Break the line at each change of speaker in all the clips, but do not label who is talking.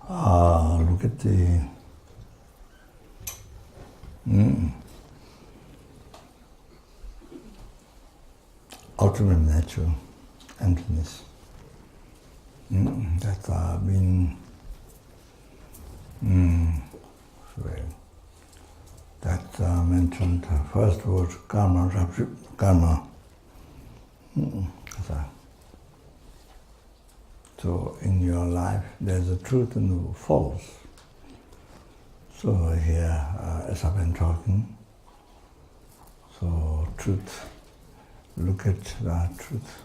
Look at the ultimate nature, emptiness. That I've been that mentioned first word karma, karma. So in your life there's a truth and a false. So here, as I've been talking, so truth, look at the truth.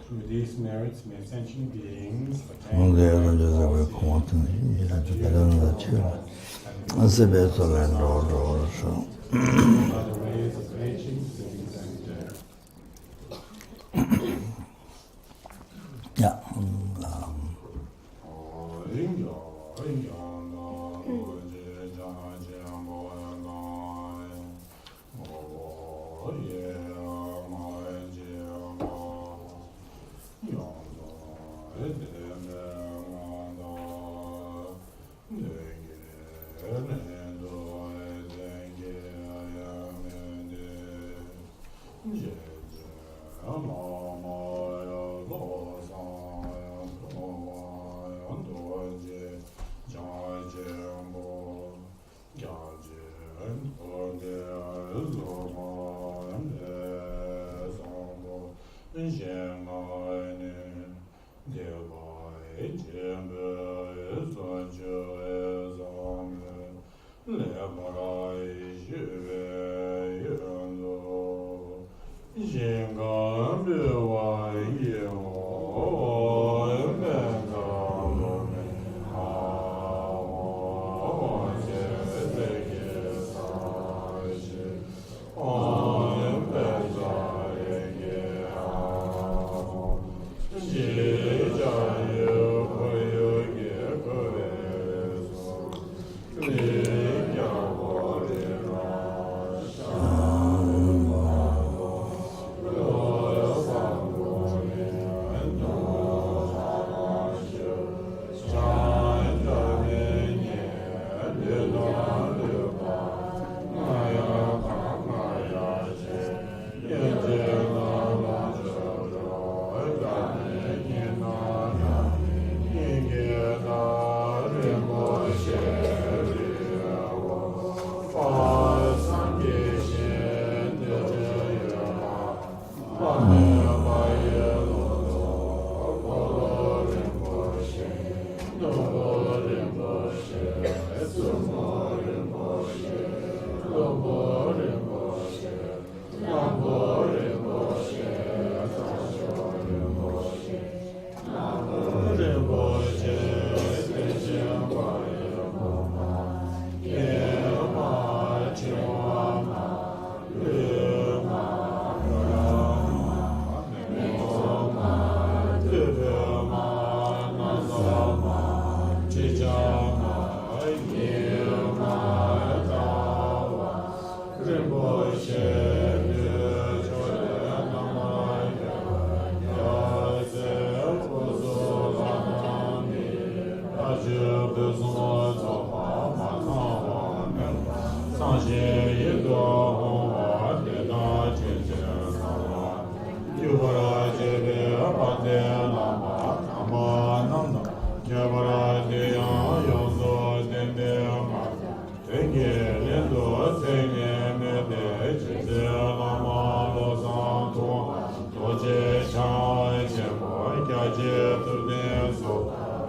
Through these merits, may sentient beings
attain the
ways of aging, sickness, and death.
Yeah.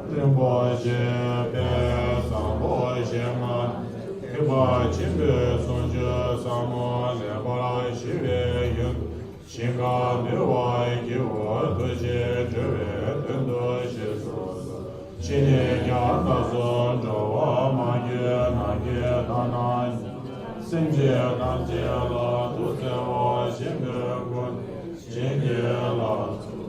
Rinpoche, Samboche, Kiba, Chimbe, Sonja, Samo, Nebara, Shive, Yun, Shinga, Miwai, Kiwa, Tuji, Juve, Tundo, Shizu, Chini, Yatazo, Jowa, Magi, Nagi, Tanan, Sinje, Tanji, La, Tusewa, Shimbe, Gun, Chini, La,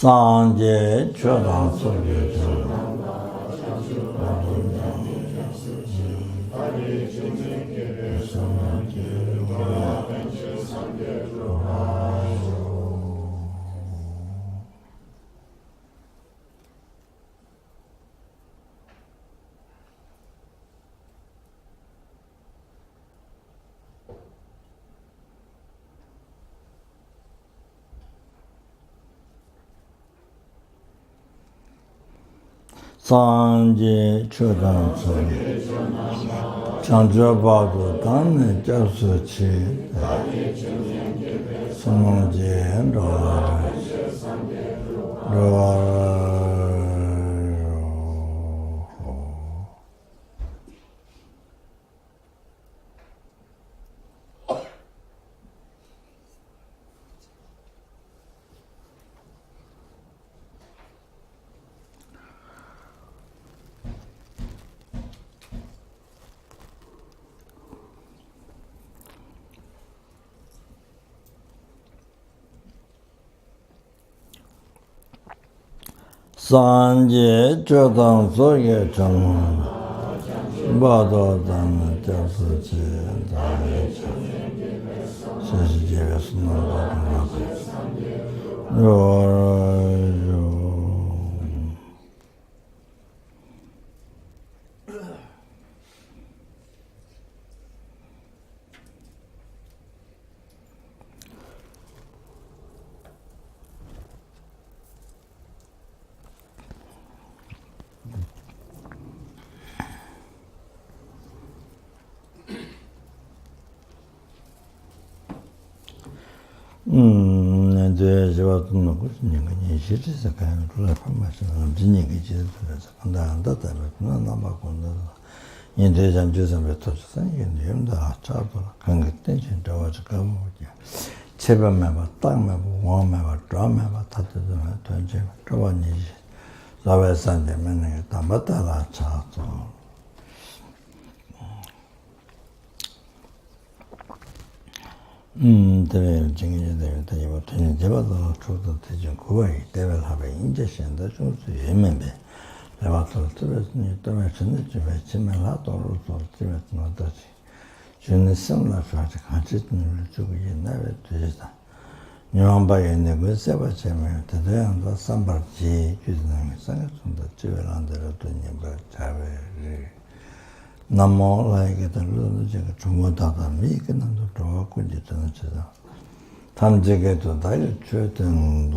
Sanje Chodang Soge Sanje Chodan Chandrabadu Dan Jasuchi Samanje Sanje Chodan Soye Chaman Bado Dan Jasuchi Namo like the little Chumotata Mik and the Dog with it and Chida. Tamjig to die church and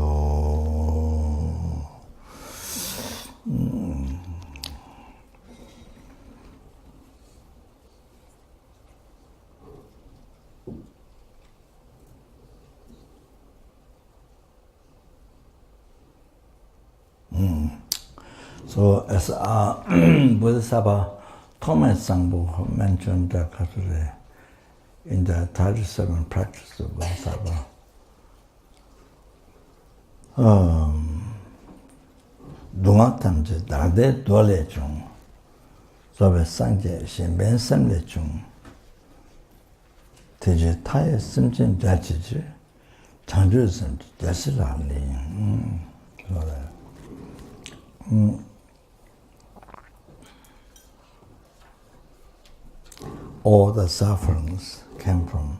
So as Bodhisattva Thomas Sangbo mentioned in the 37 practices of Bodhisattva, Dunga Tamje Dade Dole Chung, Sobe Sangje Shenben Semle Chung, Teje Taye Sentient Jachiji, Changju Sem Jashira Li. All the sufferings came from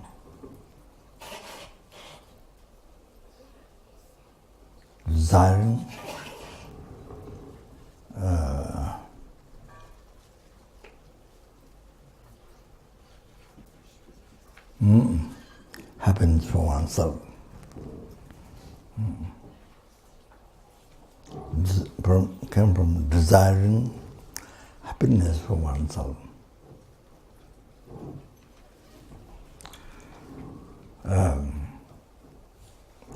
desiring happiness for oneself. Came from desiring happiness for oneself.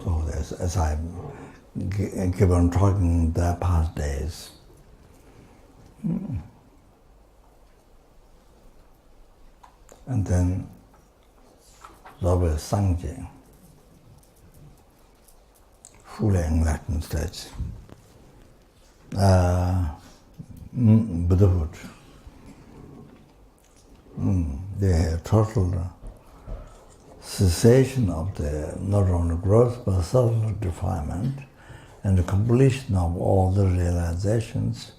So as I keep on talking the past days, and then Robert Sangje, fully enlightened stage, Buddhahood, they have total cessation of the not only growth but subtle defilement and the completion of all the realizations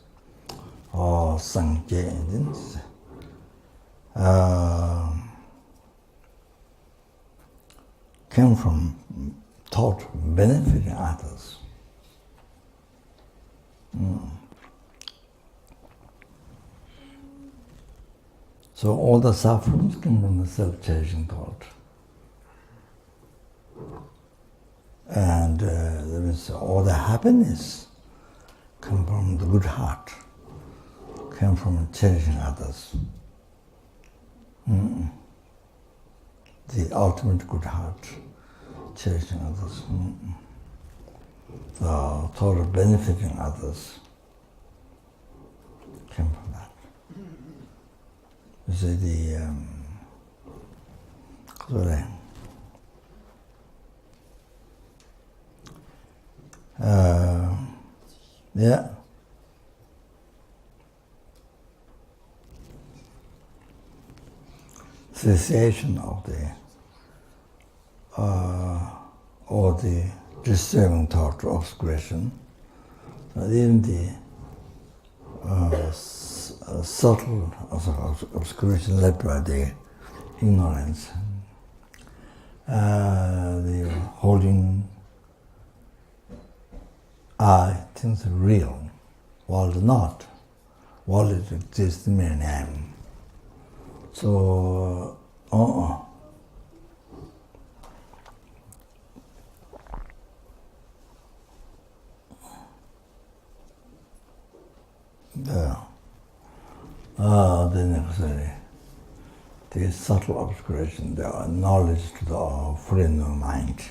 of Sangye endings. Came from thought benefiting others. So all the sufferings come from the self-cherishing thought. And all the happiness come from the good heart. came from cherishing others. The ultimate good heart, cherishing others. The thought of benefiting others came from that. You see, yeah. Cessation of the or the disturbing thought of obscuration, even the subtle obscuration led by the ignorance, the holding things are real, world not, world exists in mere name. So, the necessary, the subtle obscuration, the knowledge to the foreign mind,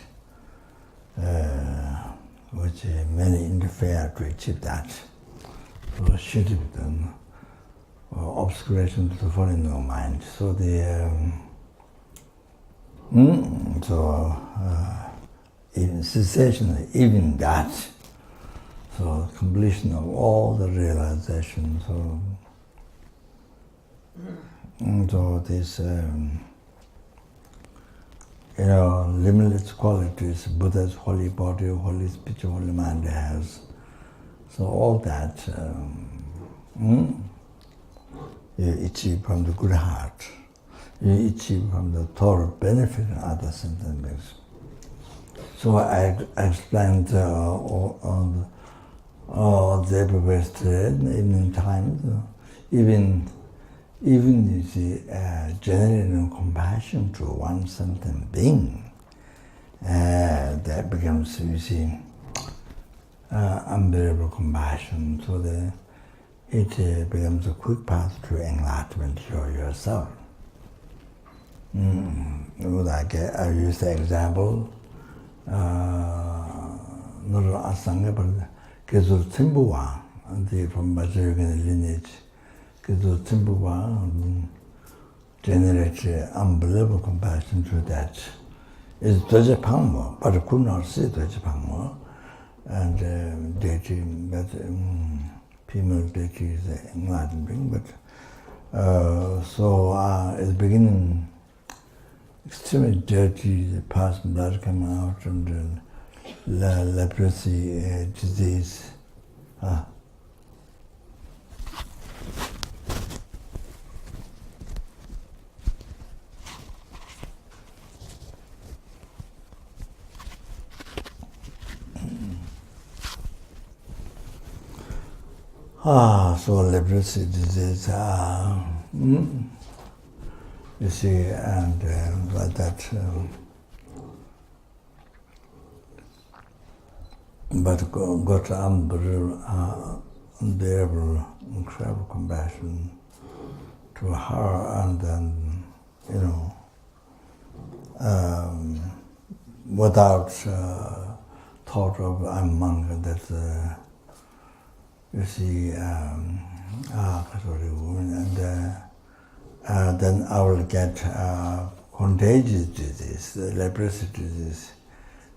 which many interfere to achieve that. So should be done. Obscuration to the foreign mind. So the even cessation, even that. So completion of all the realizations. So this limitless qualities Buddha's holy body, holy speech, holy mind has. So all that. You achieve from the good heart. You achieve from the thought of benefiting others sentient beings. So I explained on the everywhere today, in the evening time, even you see, generating compassion to one sentient being, that becomes, you see, unbearable compassion. So it becomes a quick path to enlightenment yourself. Like I use the example, not Asanga, but Kezu Timbuwa, from Bajayagan lineage. Kezu Timbuwa generates unbelievable compassion to that. It's Doja Pangmo, but I could not see Doja Pangmo. And dating, but female deity is an enlightened being, but so at the beginning, extremely dirty, the past blood coming out from the leprosy disease. So leprosy disease, you see, and like that. But got unbearable, incredible compassion to her, and then, without thought of I'm monk, that. You see, and then I will get contagious disease, the leprosy disease.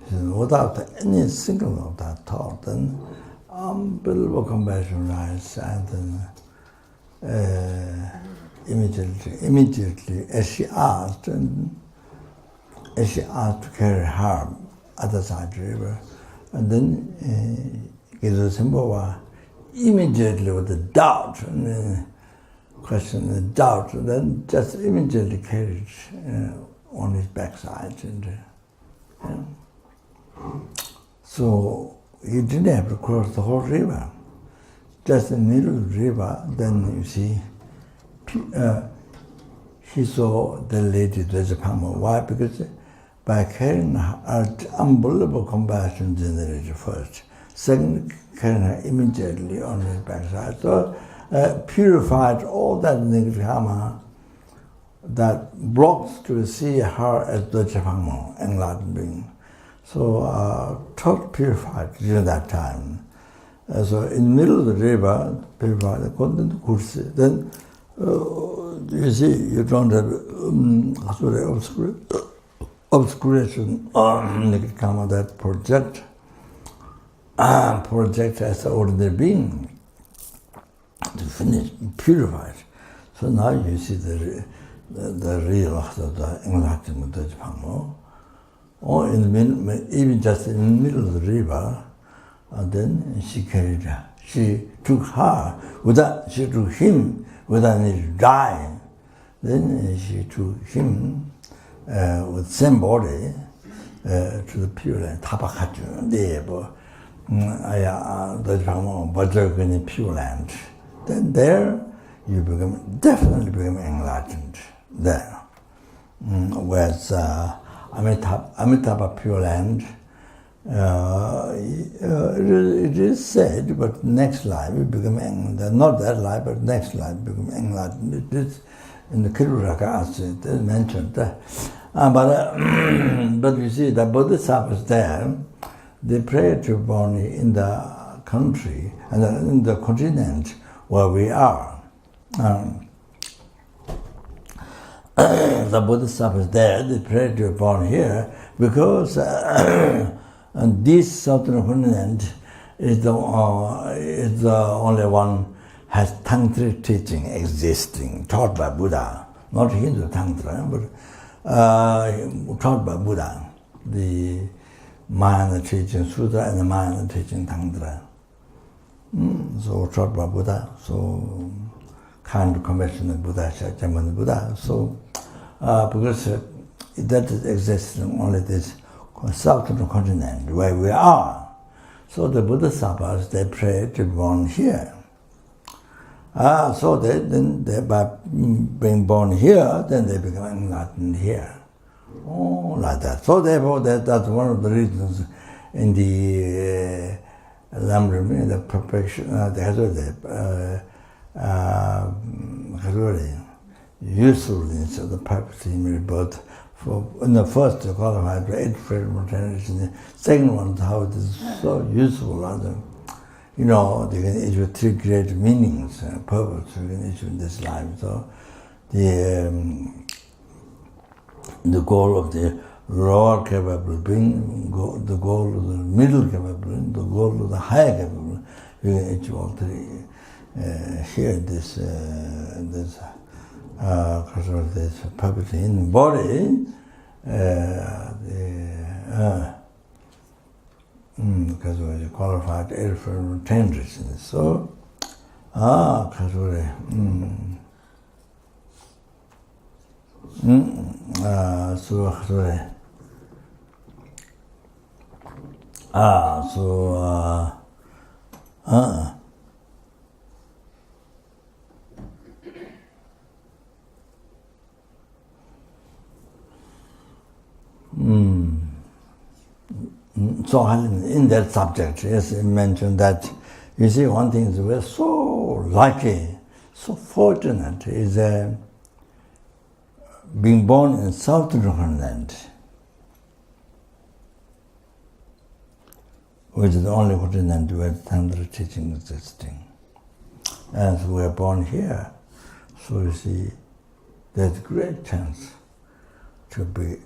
Without any single of that thought, then unbelievable compassion rises, and then immediately, as she asked to carry her other side of the river, and then immediately with the doubt, and question the doubt, then just immediately carried on his backside. So he didn't have to cross the whole river, just the middle of the river. Then you see, he saw the lady Dwajapama. Why? Because by carrying her, unbelievable compassion generated first. Second, carrying her immediately on his backside. So purified all that negative karma that blocks to see her as Dojapangmo, enlightened being. So totally purified during that time. So in the middle of the river, purified, according to Kursi, then you see, you don't have obscuration negative karma that project as the ordinary being to finish, purified. So now you see the real the enlightenment of Dojapangmo. Or in the middle, even just in the middle of the river, and then she carried her. She took her, she took him without need to die. Then she took him with same body to the Pure Land. Tapakatu, the Pure Land. Then there you definitely become enlightened. There, whereas Amitabha Pure Land, it is said, but next life we become enlightened. Not that life, but next life become enlightened. It is in the Kiruraka it is mentioned. But you see, the Bodhisattvas there, they pray to born in the country and in the continent where we are. The Bodhisattvas there, they pray to be born here because this southern continent is the only one has tantric teaching existing, taught by Buddha, not Hindu tantra, but taught by Buddha, the Mahayana teaching sutra and the Mahayana teaching tantra. So taught by Buddha, so kind of conventional Buddha, Shakyamuni Buddha. So because that exists in only this southern continent where we are. So the Bodhisattvas, they pray to be born here. So they by being born here, then they become enlightened here. Oh, like that. So therefore, that's one of the reasons in the in the perfection, usefulness of the purpose in rebirth. In the first, to qualify for 8 freedom generation. The second one, how it is so useful. They can issue 3 great meanings, purpose we can issue in this life. So the goal of the lower capable being, the goal of the middle capable being, the goal of the higher capable, we can issue all 3. Here, this because of this purpose in the body, because we qualified 8 from 10 reasons. So, because So in that subject, yes, it mentioned that, you see, one thing is we're so lucky, so fortunate, is being born in southern continent, which is the only continent where Tantra teaching is existing. And so we're born here, so you see, there's a great chance to be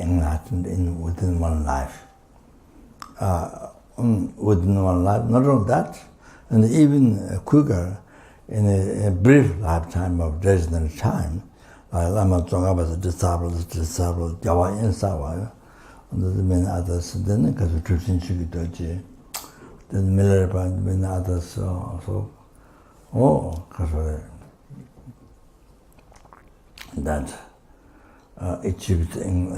enlightened within one life. Within one life, not only that, and even quicker, in a brief lifetime of resident time, Lama Tsongkhapa disciple, Jawa Insawa, and the many others, then because of Tripsin Shukitoji, then Milarepa, and many others, because that achieved in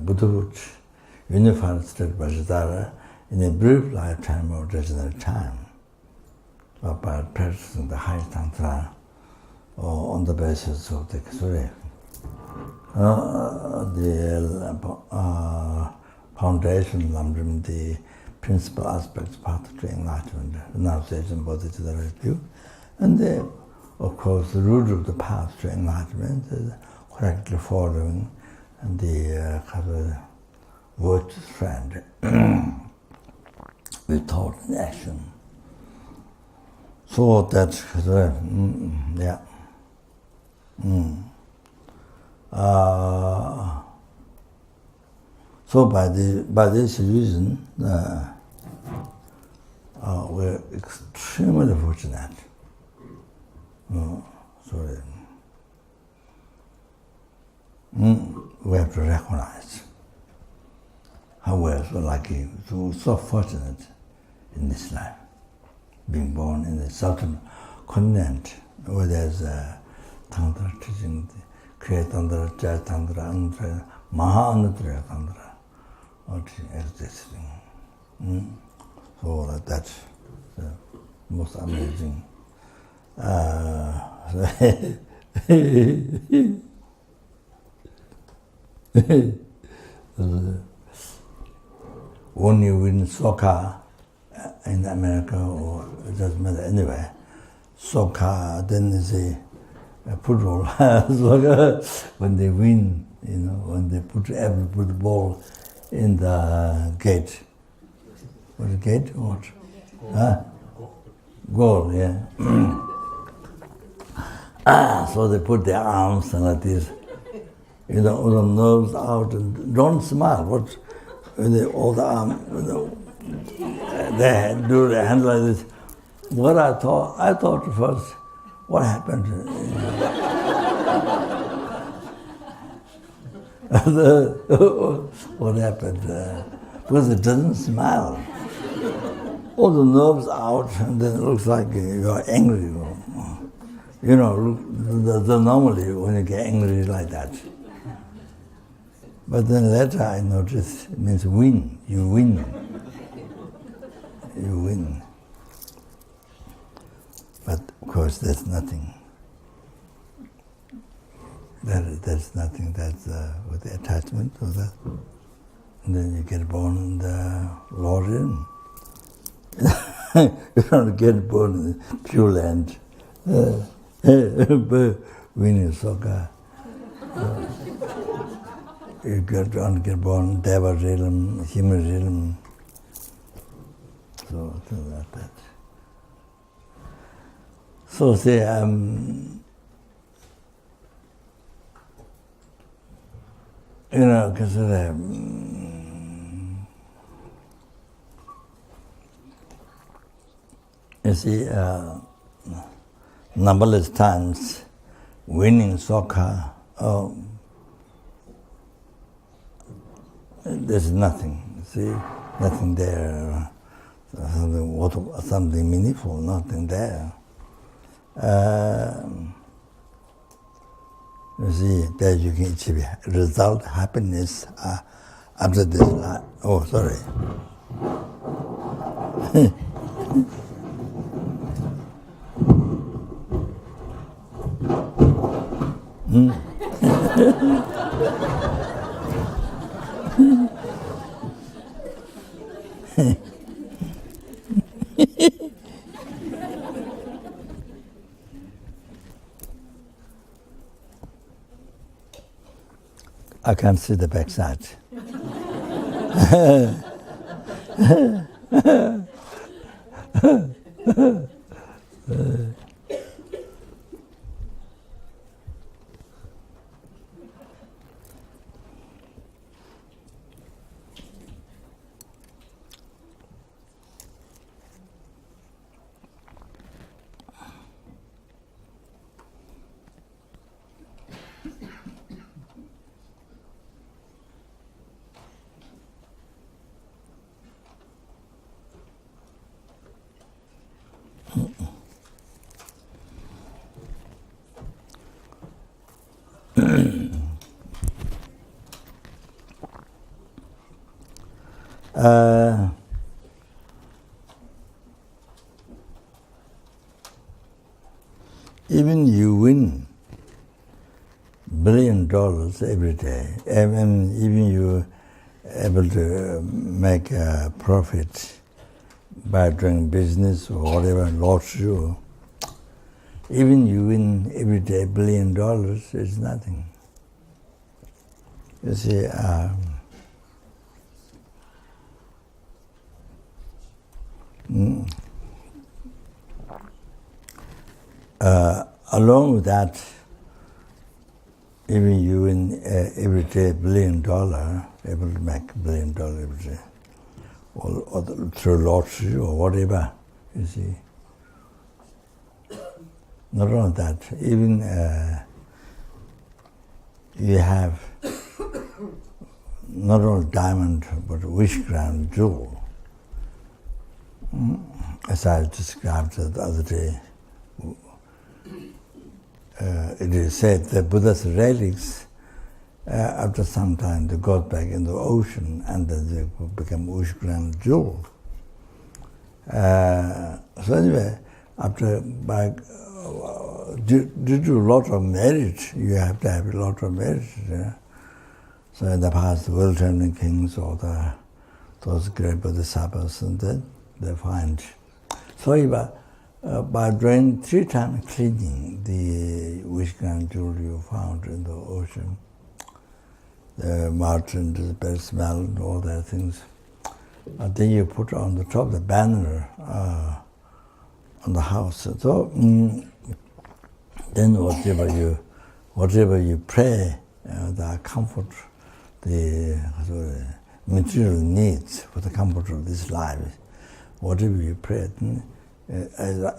Buddhahood, unified state Vajradhara, in a brief lifetime of resident time, by practicing the high tantra, or on the basis of the foundation, the principal aspects path to enlightenment, renunciation, bodhicitta, review, And of course, the root of the path to enlightenment is correctly following the kind of virtuous friend with thought and action. So that's yeah. So by this reason, we're extremely fortunate. We have to recognize how we're so lucky, so fortunate in this life, being born in the southern continent where there's Tantra teaching, Kriya Tantra, Jaya Tantra, Antra, Maha Anatra Tantra, all existing. So that's the most amazing. When you win soccer in America, or it doesn't matter anywhere, soccer, then they say football. Soccer, when they win, when they put the ball in the gate. What is gate? What? Goal, yeah. So they put their arms and like this, all the nerves out, and don't smile. What? All the arm, they do the hand like this. What I thought first, what happened? What happened? Because it doesn't smile. All the nerves out, and then it looks like you're angry. Normally when you get angry like that. But then later I noticed it means win. You win. You win. But of course there's nothing. There's nothing that's with the attachment to that. And then you get born in the Lord. You don't get born in the Pure Land. Winning soccer. You don't get born in Deva realm, human realm. So that. So say because you see, numberless times winning soccer, there's nothing, see, nothing there, something meaningful, nothing there. You see, that you can achieve result, happiness after this life. Oh, sorry. I can't see the backside. Even you win $1 billion every day, even you able to make a profit by doing business or whatever, lottery, Even you win every day $1 billion, it's nothing. You see, along with that, even you win every day $1 billion, able to make $1 billion every day, or through lottery or whatever, you see. Not only that, even you have not only diamond, but wish-granted jewel. As I described the other day, it is said that Buddha's relics, after some time, they go back in the ocean and then they become wish-granted jewel. So anyway, due to a lot of merit, you have to have a lot of merit. So in the past, the world-turning kings or those great bodhisattvas, and then they find. So by doing 3 times cleaning, the wish-granted jewel you found in the ocean, the martin, the bad smell, and all that things, and then you put on the top of the banner on the house. So then whatever you pray, the comfort, the material needs for the comfort of this life, whatever you pray.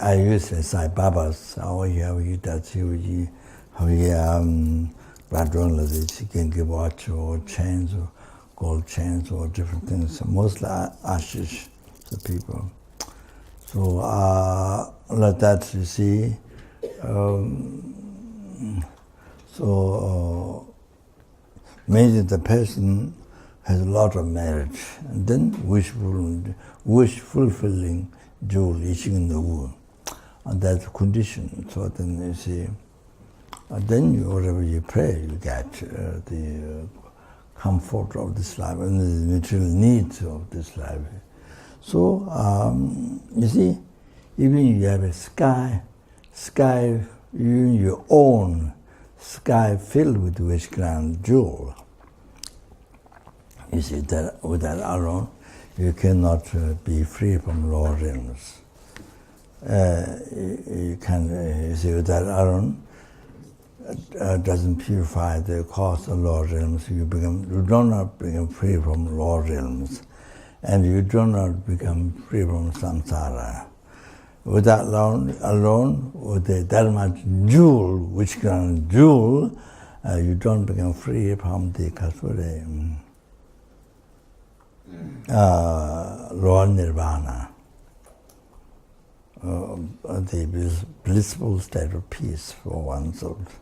I use Sai Baba's, how you can give watch or chains or gold chains or different things, mostly ashes to people. So like that, you see. Maybe the person has a lot of merit, and then wish-fulfilling jewel issuing in the womb, and that's condition. So then you see, and then whatever you pray, you get the comfort of this life and the material needs of this life. So you see, even you have a sky, your own sky filled with wish-granted jewel. You see that with that alone, you cannot be free from lower realms. You can, you see, with that alone, doesn't purify the cause of lower realms. You do not become free from lower realms, and you do not become free from samsara. With that alone, with the Dharma jewel, wish-granted jewel, you don't become free from the lower nirvana, the blissful state of peace for oneself,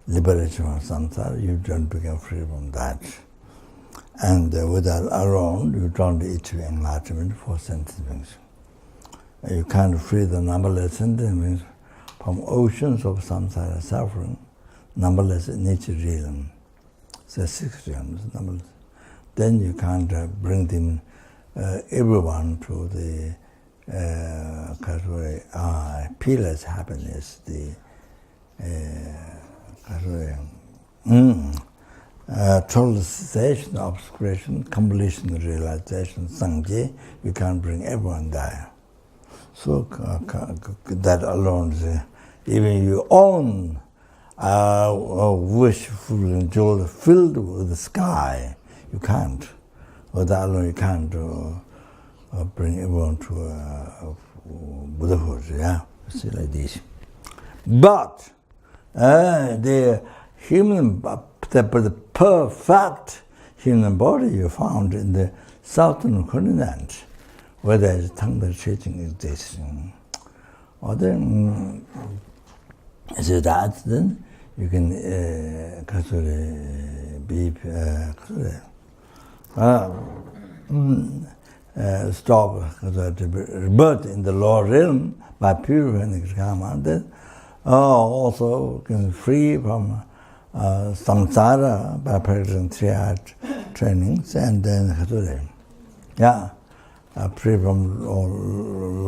liberation from samsara. You don't become free from that. And with that alone, you don't achieve enlightenment for sentient beings. You can't free the numberless sentient beings from oceans of samsara suffering, numberless nature realm. So 6 realms, numberless. Then you can't bring them, everyone to the peerless happiness, the total cessation, obscuration, completion, realization, sangye. You can't bring everyone there. So that alone, even your own wishful and jewel filled with the sky, you can't. With that alone, you can't bring everyone to Buddhahood. Yeah, see like this. But the perfect human body you found in the southern continent, where there is tongue cherishing exists. Or then, so that then you can be stop rebirth in the lower realm by purifying the karma. Then also can free from samsara by practicing 3 hour trainings, and then free from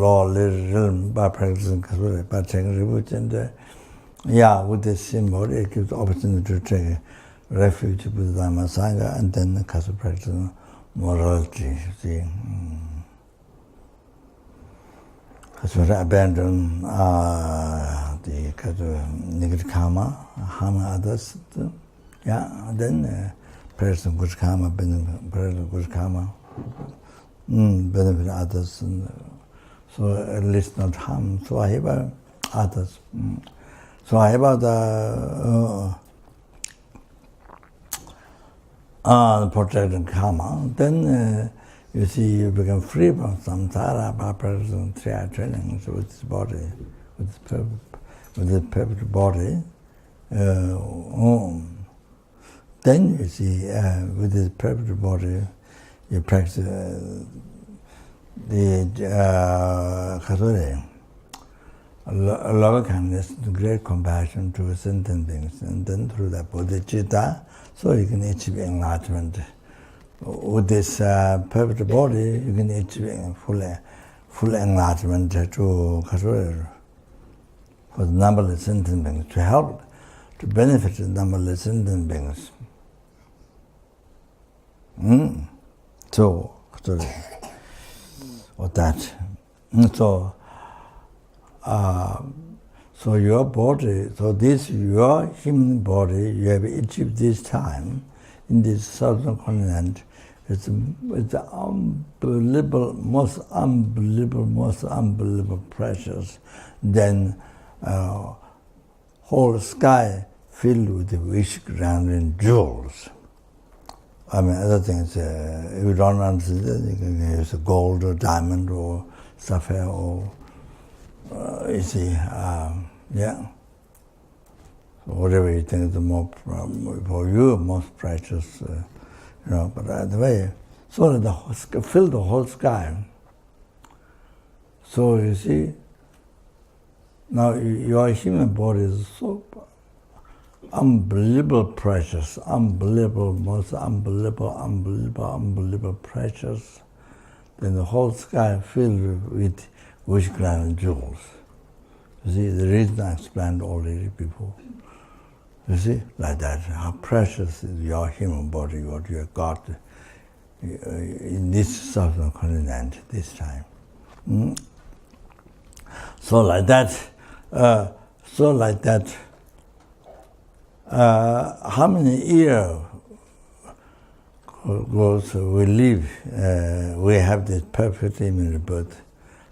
law, realm, by practicing Kasura, by taking refuge. And with this symbol, it gives the opportunity to take refuge with Dharma Sangha and then Kasura practicing morality. See? Kasura abandon the negative karma, harming others. Then practicing good karma, practicing good karma. Benefit others, so at least not harm. So I have others. So I have the protecting karma. Then you see you become free from samsara by practicing three trainings with this body, with this perfect body. Then you see with this perfect body. You practice the loving kindness, great compassion to sentient beings, and then through that bodhicitta, so you can achieve enlightenment. With this perfect body, you can achieve full enlightenment to for the numberless sentient beings, to help, to benefit the numberless sentient beings. So that. So your body, so this your human body, you have achieved this time in this southern continent. It's unbelievable, most unbelievable precious. Then whole sky filled with wish granting jewels. I mean, other things, if you don't understand, you can use gold or diamond or sapphire or, you see, whatever you think is the more, for you, most precious, but the way, so that fill the whole sky. So you see, now your human body is so unbelievable precious, most unbelievable precious. Then the whole sky filled with wish-granted jewels. You see, the reason I explained already before. You see, like that, how precious is your human body, what you have got in this southern continent this time. So like that, how many years we live, we have this perfect image birth.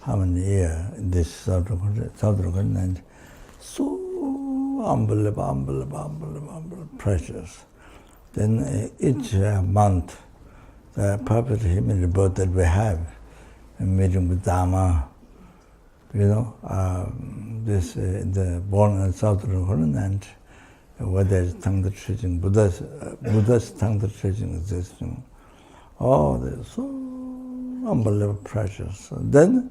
How many years in this southern continent? So unbelievable, precious. Then each month, the perfect image birth that we have, in meeting with Dharma, the born in southern continent, whether it's Tangta cherishing, Buddha's Tangta cherishing existing. Oh, they're so unbelievable precious. Then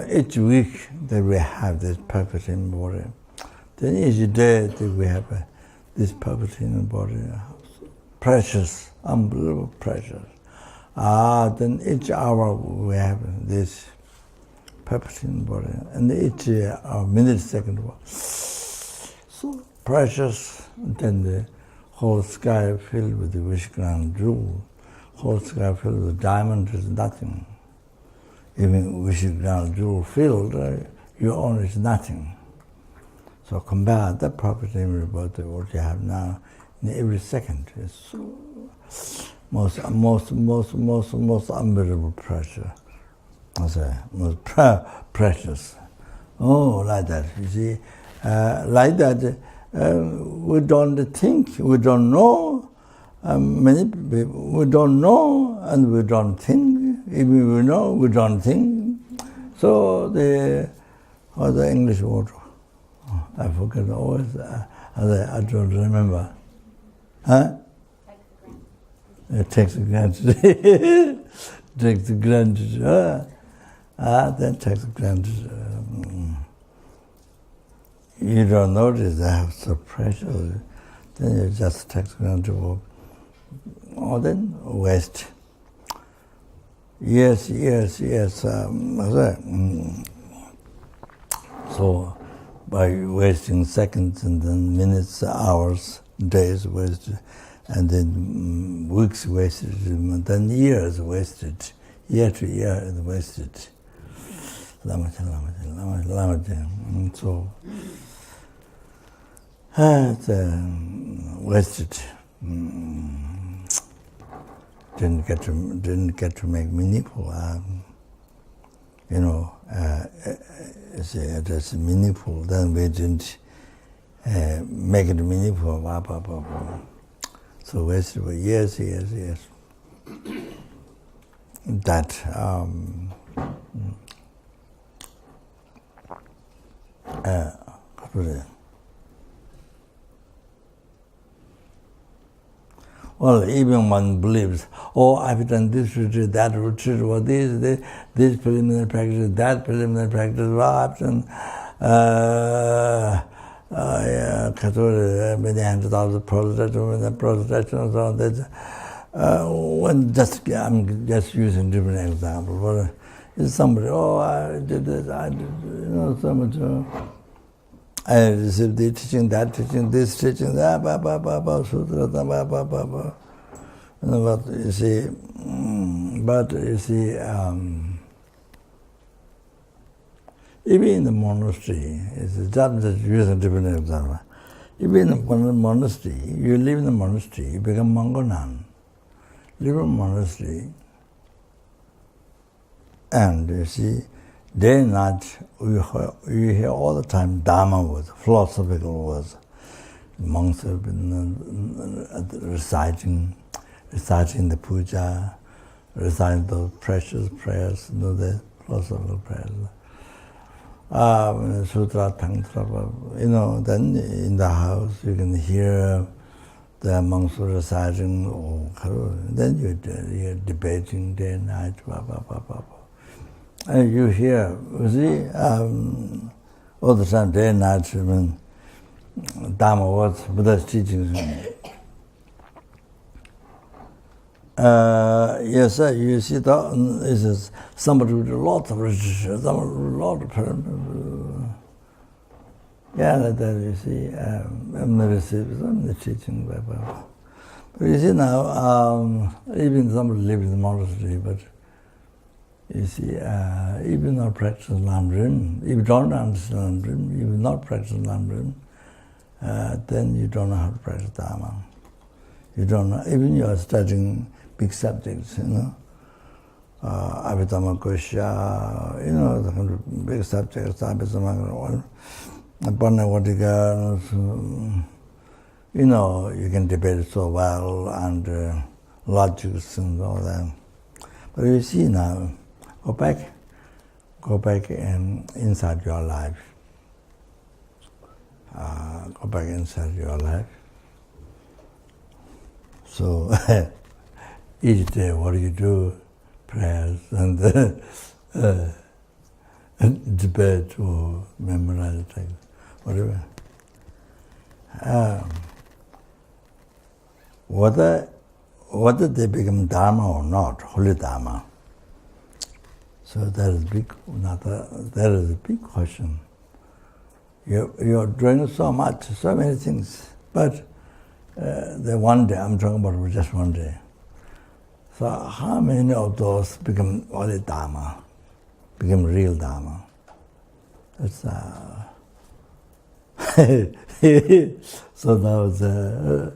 each week that we have this perfect human body, then each day that we have this perfect human body, precious, unbelievable precious. Then each hour we have this perfect human body, and each minute, second, so precious. Then the whole sky filled with the wish-granted jewel, whole sky filled with diamonds is nothing. Even wish-granted jewel filled, your own is nothing. So compare that perfect image about what you have now in every second. It's so most unbelievable pressure. I say most precious. Oh, like that. You see, like that. We don't think, we don't know. Many people, we don't know and we don't think. Even we know, we don't think. So the English word, I forget always. I don't remember. Huh? Takes for granted. Takes for granted. Then takes for granted. You don't notice that so precious. Then you just take for granted. Or then waste. Yes. So, by wasting seconds and then minutes, hours, days wasted, and then weeks wasted, and then years wasted, year to year wasted. And so, it's wasted. Didn't get to make meaningful. It's meaningful. Then we didn't make it meaningful. So wasted for years. That well, even one believes, I've done this retreat, that retreat, or this preliminary practice, that preliminary practice, I've done many hundred thousand prosections, I'm just using different examples. Is somebody, I did this, I did, so much. I received the teaching, that teaching, this teaching, that, sutra, but you see, even in the monastery, it's just using different example. Even in the monastery, you live in the monastery, you become Mongonan. Live in a monastery, and you see, day and night, you hear all the time Dharma words, philosophical words. Monks have been reciting the puja, reciting those precious prayers, the philosophical prayers. Sutra, Tantra, then in the house you can hear the monks reciting, then you're debating day and night, And you hear, you see, all the time, day and night, when Dharma words, Buddha's teachings. Yes, sir, you see, this is somebody with lots of research, lot of that you see, I'm the teaching, But you see now, even somebody lives in the monastery, but you see, even not practice Lamrim, if you don't understand Lamrim, if you not practice Lamrim, then you don't know how to practice Dharma. You don't know, even you are studying big subjects, Kadampa Geshes, the kind of big subjects, you can debate it so well, and logics and all that. But you see now, go back inside your life. Go back inside your life. So each day, what do you do? Prayers and debate or memorize things, whatever. Whether they become Dharma or not, holy Dharma. So that is a big question. You're doing so much, so many things, but the one day, I'm talking about just one day. So how many of those become holy Dharma, become real Dharma? It's so that was the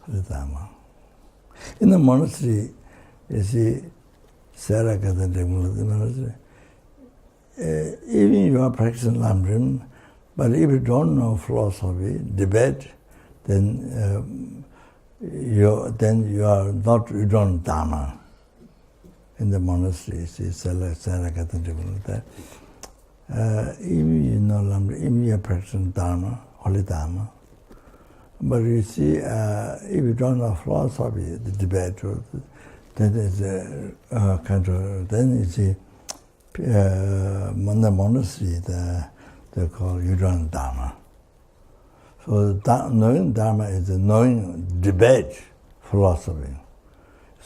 holy Dharma. In the monastery, you see, even you are practicing Lamrim, but if you don't know philosophy, debate, then you don't Dharma. In the monastery, you see, even you know Lamrim, even you are practicing Dharma, holy Dharma, but you see, if you don't know philosophy, the debate, then it's then you see, in the monastery, they call Yudhan Dharma. So knowing Dharma is knowing debate philosophy.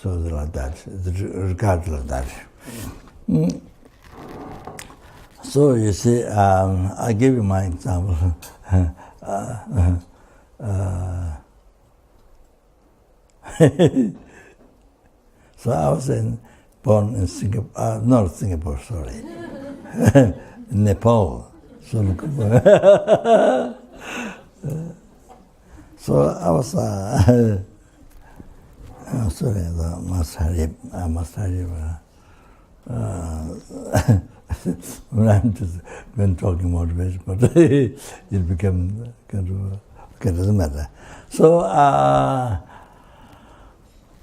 So it's like that. It's regarded like that. So you see, I give you my example. So I was born in Singapore, not Singapore, sorry, Nepal. So I was, sorry, I must hurry. When I'm just when talking motivation, but it became kind of, okay, doesn't matter. So I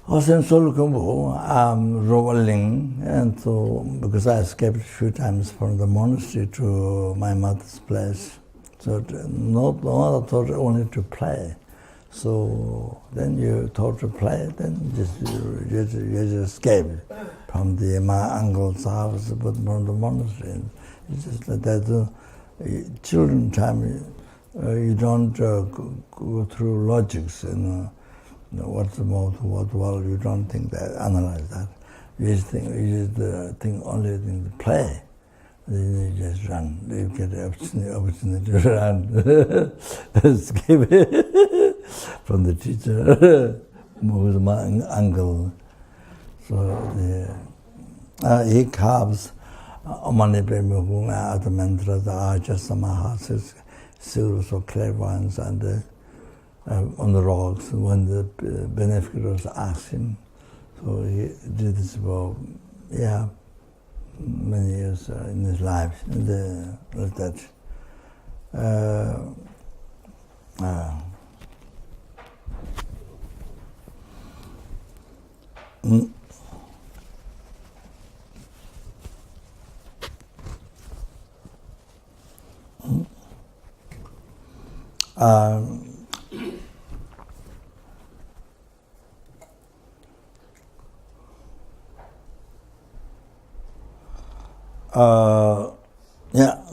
was in Solukumbu, rolling, and so because I escaped a few times from the monastery to my mother's place, so no mother taught only to play. So then you taught to play, then you just escaped from my uncle's house, but from the monastery. It's just like that. Children time, you don't go through logics, what's the mouth, what well, you don't think that, analyze that. You just think only think to play. Then you just run. You get the opportunity to run, escape from the teacher, who was my uncle. So he carves Amani Premihunga, the mantra, the Arja Samahas, silver so clairvoyance, and on the rocks when the beneficators asked him. So he did this for, many years in his life, like that.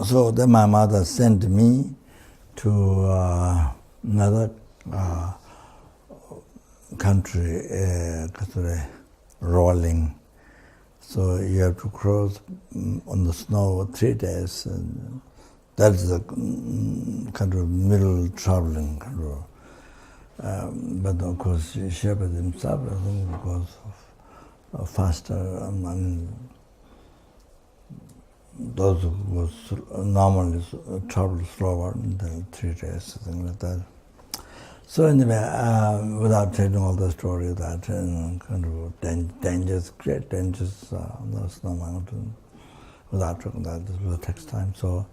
So then my mother sent me to another country, rolling. So you have to cross on the snow 3 days. And that's the kind of middle traveling kind of. But of course, Shepherd himself, I think, because of faster. Those who was normally travel slower than 3 days, something like that. So anyway, without telling all the story of that, kind of dangers, great dangers on the snow mountain, without talking that, this will take time. So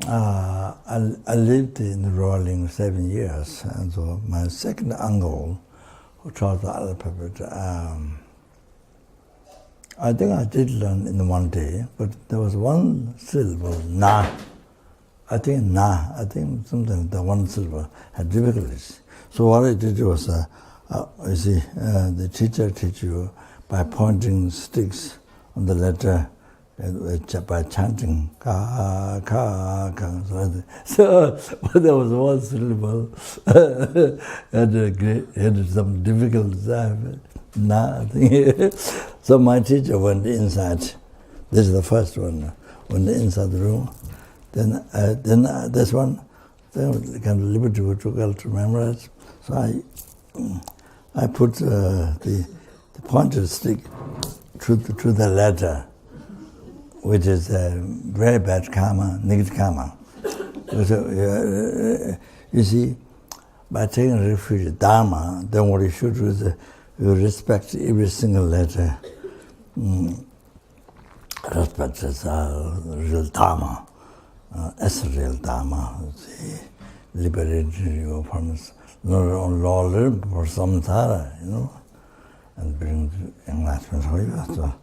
I lived in Rolling 7 years, and so my second uncle, who taught the alphabet, I think I did learn in one day, but there was one syllable, na. I think something, the one syllable had difficulties. So what I did was, you see, the teacher teach you by pointing sticks on the letter, by chanting, ka, ka, ka. So there was one syllable, had some difficulties. I think. So my teacher went inside. This is the first one. Went inside the room. Then this one, then kind of liberty took to memorize. So I put the pointed stick to the letter, which is very bad karma, negative karma. So, you see, by taking refuge in Dharma, then what you should do is you respect every single letter. Respect is real Dharma, as real Dharma. Liberated you from not only law for samsara, and bring enlightenment for you. So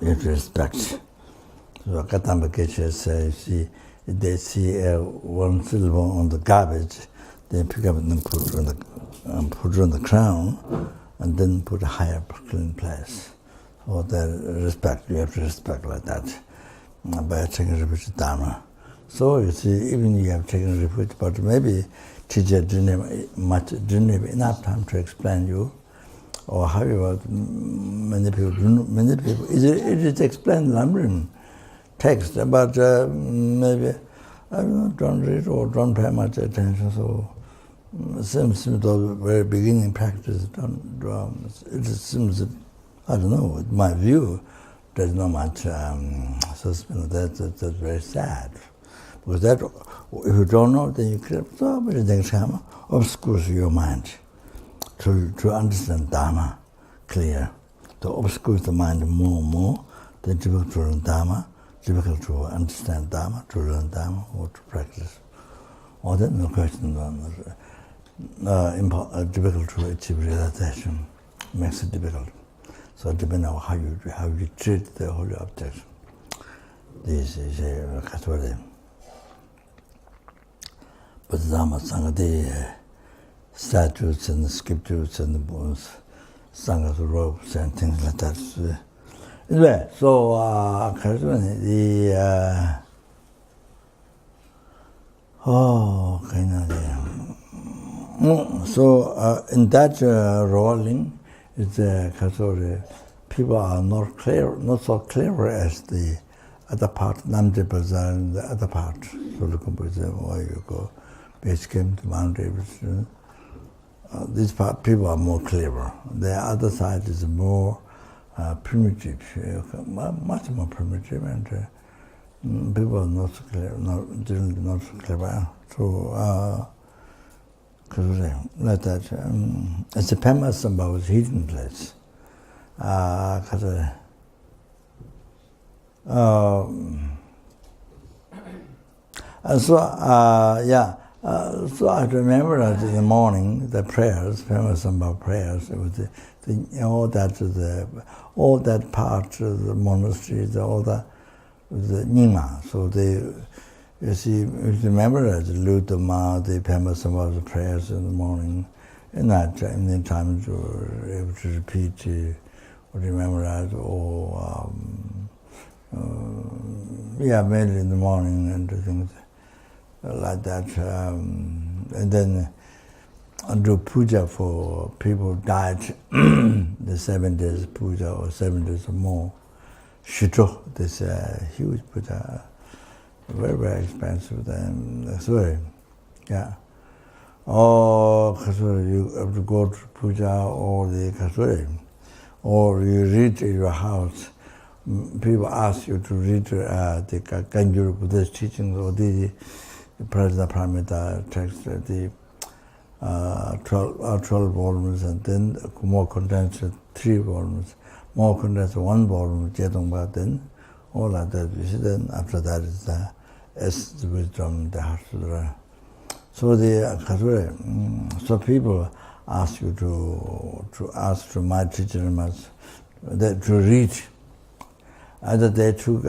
you have to respect. So Kadampa Geshes says, they see one syllable on the garbage, they pick up and put it on the crown, and then put a higher clean place. So the respect, you have to respect like that by taking refuge in Dharma. So you see, even you have taken refuge, but maybe teacher didn't have enough time to explain you or however, many people, it is explained in Lamrim text, but maybe I don't read or don't pay much attention. So seems to the very beginning practice. It seems, I don't know. In my view, there's not much suspense. That's very sad, because that if you don't know, then you create so many things obscures your mind to understand Dharma clear. To obscure the mind more and more, then difficult to learn Dharma. Difficult to understand Dharma, to learn Dharma, or to practice. Or then no question, difficult to achieve realization, makes it difficult. So depending on how you treat the holy object. This is a Catholic. But Dharma Sangha, the statues and the sculptures and the bones, Sangha's robes and things like that. Anyway, so so in that rolling, it's people are not so clever as the other part, Namje Bazaar and the other part. So look at where you go, base camp to Mount Everest. This part, people are more clever. The other side is more primitive, much more primitive, and people are not so clever, generally not so clever. So, like that, it's a famous about hidden place. So I remember that in the morning, the prayers, famous about prayers, it was all that part of the monastery, all the Nyingma. So you see, you remember that Lutama, the famous about the prayers in the morning, and that any time you're able to repeat or remember that, or mainly in the morning and things like that, and then do puja for people who died, the 7 days puja or 7 days or more. Shito, this huge puja, very, very expensive. So, yeah. Or you have to go to puja or the kasuri, or you read in your house. People ask you to read the Kanjur Buddhist teachings or the Prajnaparamita text, the 12 volumes, and then more condensed 3 volumes, more condensed 1 volume, Jedongba, then all like that. You see, then after that is the S, the wisdom, the heart sudra. So so people ask you to ask to my teacher to read. Either they took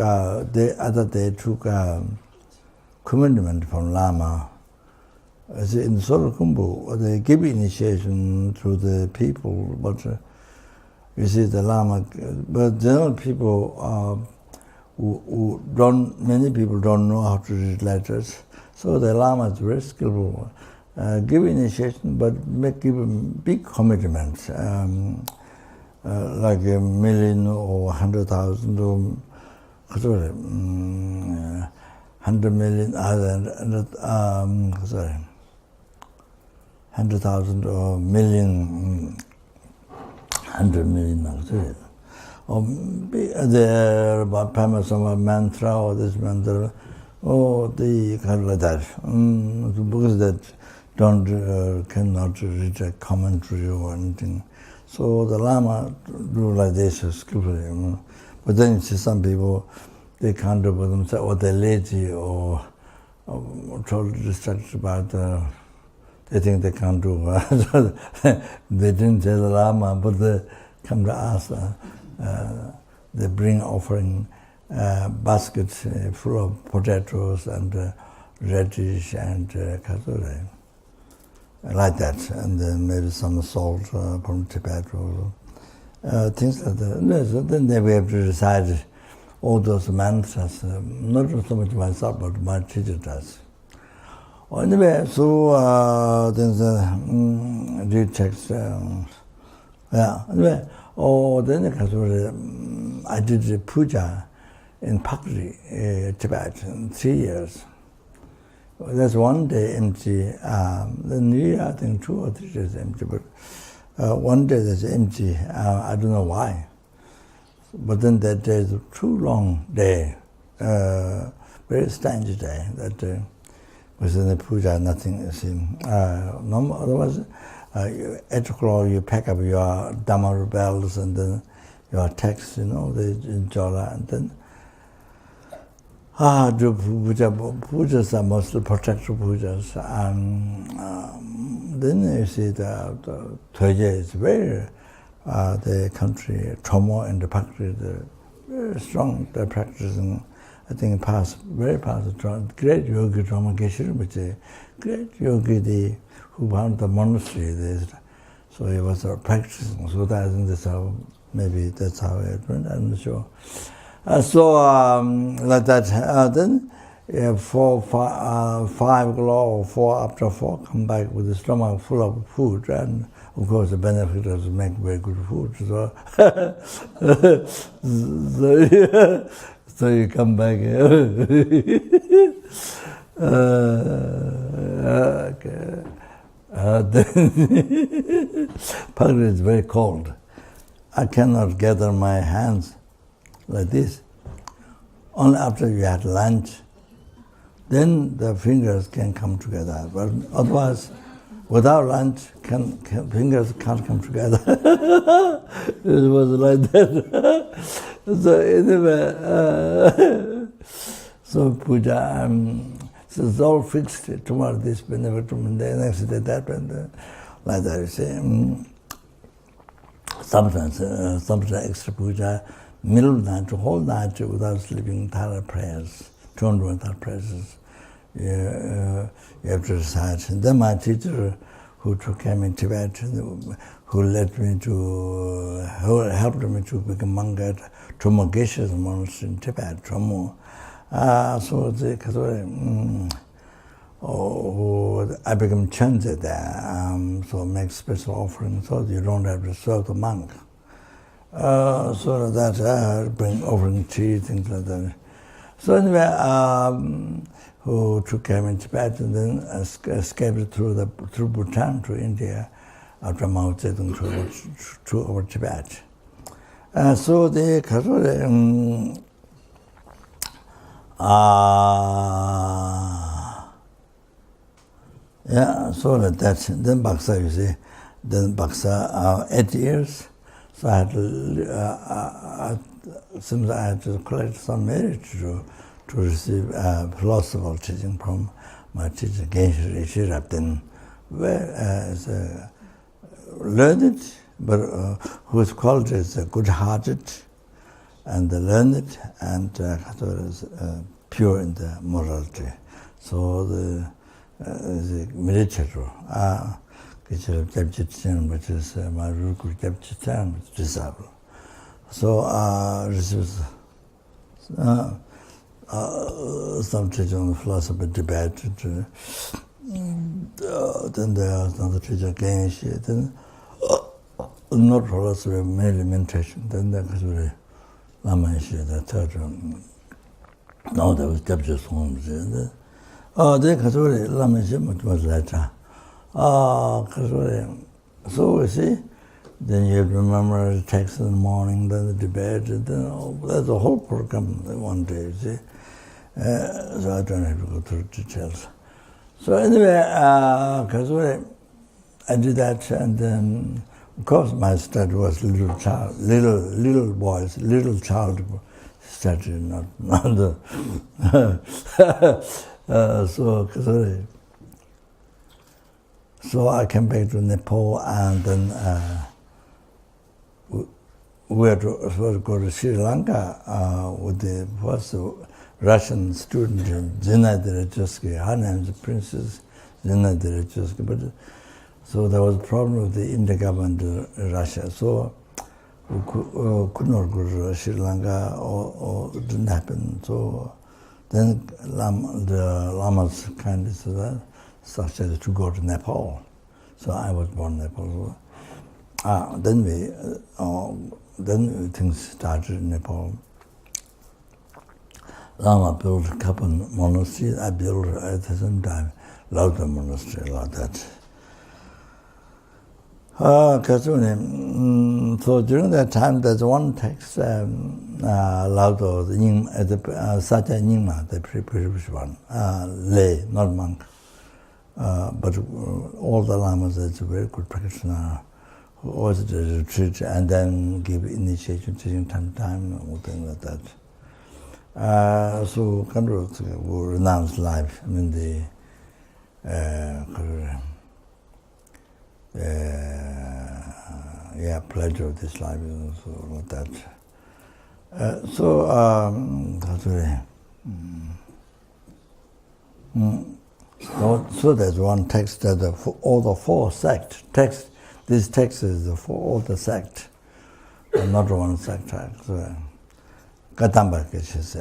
commandment from Lama. As in Solo Kumbu, they give initiation to the people, but you see the Lama, but general people many people don't know how to read letters, so the Lama is very skillful. Give initiation, but give big commitments, like 1 million or 100,000 or 100 million, 100,000 or million, 100 million. Or the Pamasama mantra or this mantra, or the kind of like that. The books that cannot read a commentary or anything. So the Lama do like this skillfully. But then you see some people, they can't do it themselves, or they're lazy, or totally distracted about they think they can't do it. They didn't tell the Lama, but they come to us. They bring offering baskets full of potatoes and radish and kasuri, like that, and then maybe some salt from Tibet or things like that. So then they have to recite all those mantras, not so much myself, but my teacher does. Anyway, so then the read text, Yeah. Anyway, then I did the puja in Pakri, Tibet, 3 years. That's one day empty. The New Year, I think 2 or 3 days empty, but one day that's empty. I don't know why. But then that day is a too long day, very strange day. That day was in the puja, nothing is in. Otherwise, 8 o'clock you pack up your Dhamma bells and then your texts, the jala, and then do puja. Pujas are mostly protective pujas. Then you see the Toje is very, the country, Chomo and the Pakri, very strong. They're practicing, I think, very past, great yogi, Kadampa Geshes, which is great yogi who founded the monastery. So he was practicing. So I think maybe that's how it went, I'm not sure. Like that, then 5 o'clock or 4 after 4, come back with the stomach full of food, and of course the benefactors make very good food. So you come back. Then Pakri is very cold. I cannot gather my hands like this. Only after you had lunch, then the fingers can come together. But otherwise, without lunch, fingers can't come together. It was like that. So anyway, so puja, so it's all fixed. Tomorrow this benefit, the next day that, and like that. You see, sometimes extra puja. Middle night, whole night without sleeping, Tara prayers, 200 Tara prayers, you have to recite. And then my teacher, who came in Tibet, who helped me to become monk at Kadampa Geshes monastery in Tibet, Chomo. So I became chanted there, so make special offerings so you don't have to serve the monk. So that I bring offering tea, things like that. So anyway, who came in Tibet and then escaped through Bhutan to India after Mao Zedong to over Tibet. So the so that then Baksa, you see, then Baksa 8 years. So I had to collect some merit to receive philosophical teaching from my teacher, Geshe Raptin, where learned, but whose quality is good-hearted and learned and pure in the morality. So the meditator. Which is my Guru Debchitan, which is disciple. So receives some teaching on philosophy debate. Then there was another teacher, Geshe. Then not philosophy, mainly meditation. Then there was Lama Ishe, the third one. No, there was Debchi's home. Then Lama Ishe was later. So you see, then you have to remember the text in the morning, then the debate, and then there's a whole program one day, you see. So I don't have to go through details. So anyway, I did that, and then, of course, my study was little child study, not the. So I came back to Nepal, and then we were supposed to go to Sri Lanka with the first Russian student, Zina Derechevsky. Her name is Princess Zina Derechevsky. But so there was a problem with the Indian government in Russia. So we could not go to Sri Lanka, or it didn't happen. So then the Lamas kindly said that, such as to go to Nepal. So I was born in Nepal. then things started in Nepal. Lama built a couple of monasteries. I built at the same time Lauda monastery, like that. So during that time, there's one text, Lauda, Satya Nyingma, the previous one, lay, not monk. But all the lamas, is a very good practitioner, who always did a retreat and then give initiation, teaching time, or things like that. So Kandro will renounce life. I mean pleasure of this life, so like that. So there's one text that for all the four sects. This text is for all the sects, not one sect. So, Kadampa Geshes,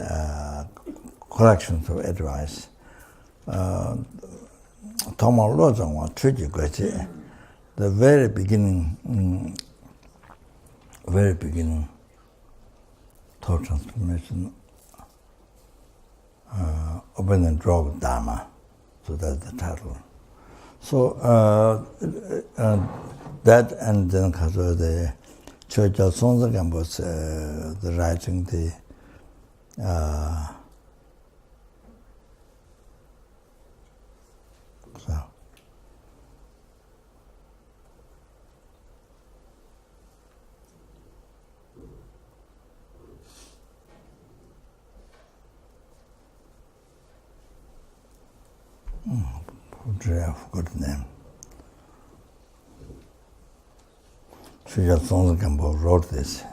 collections of advice. The very beginning, thought transformation, open and Door of Dharma. So that's the title. So that and then the Church of Sonzagam was the writing the I forgot the name. Sri Sonzagam wrote this.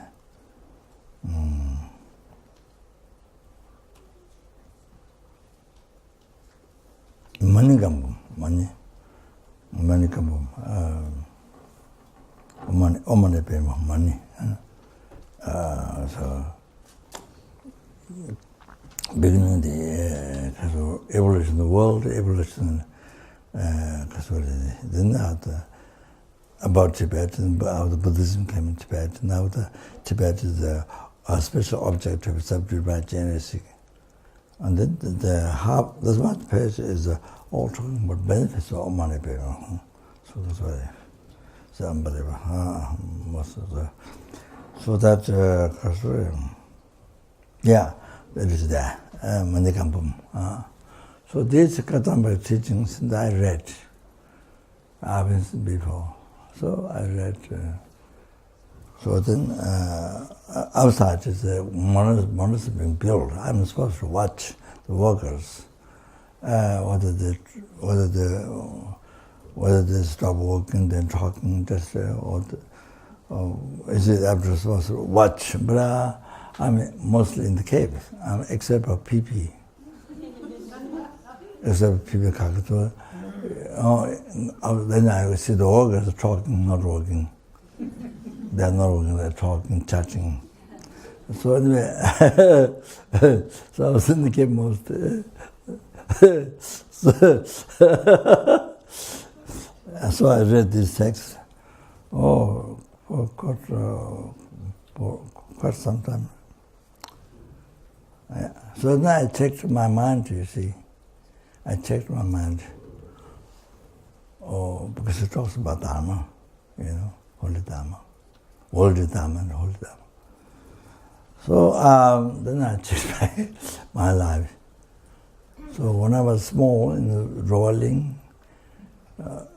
Manikambum, Omane Pema, money. So, beginning the evolution of the world, evolution, then about Tibet, and how the Buddhism came in Tibet. Now the Tibet is a special object of subject by cherishing. And then the one page is all talking about benefits of Omane Pema. So that's why it's unbelievable. So that that is there, Manikampum. So these Kadampa teachings that I read, I haven't before. So I read. So then outside is the monastery being built. I'm supposed to watch the workers, whether they stop working, then talking, just or is it after supposed to watch? But I'm mostly in the cave, except for PP. Except for PP Kakatua. Then I see the workers talking, not working. They're not working, they're talking, chatting. So anyway, so I was in the cave most. So I read this text. For quite some time. So then I checked my mind, you see. I checked my mind. Because it talks about Dharma, Holy Dharma. Worldly Dharma and Holy Dharma. So then I checked my life. So when I was small, in the rolling,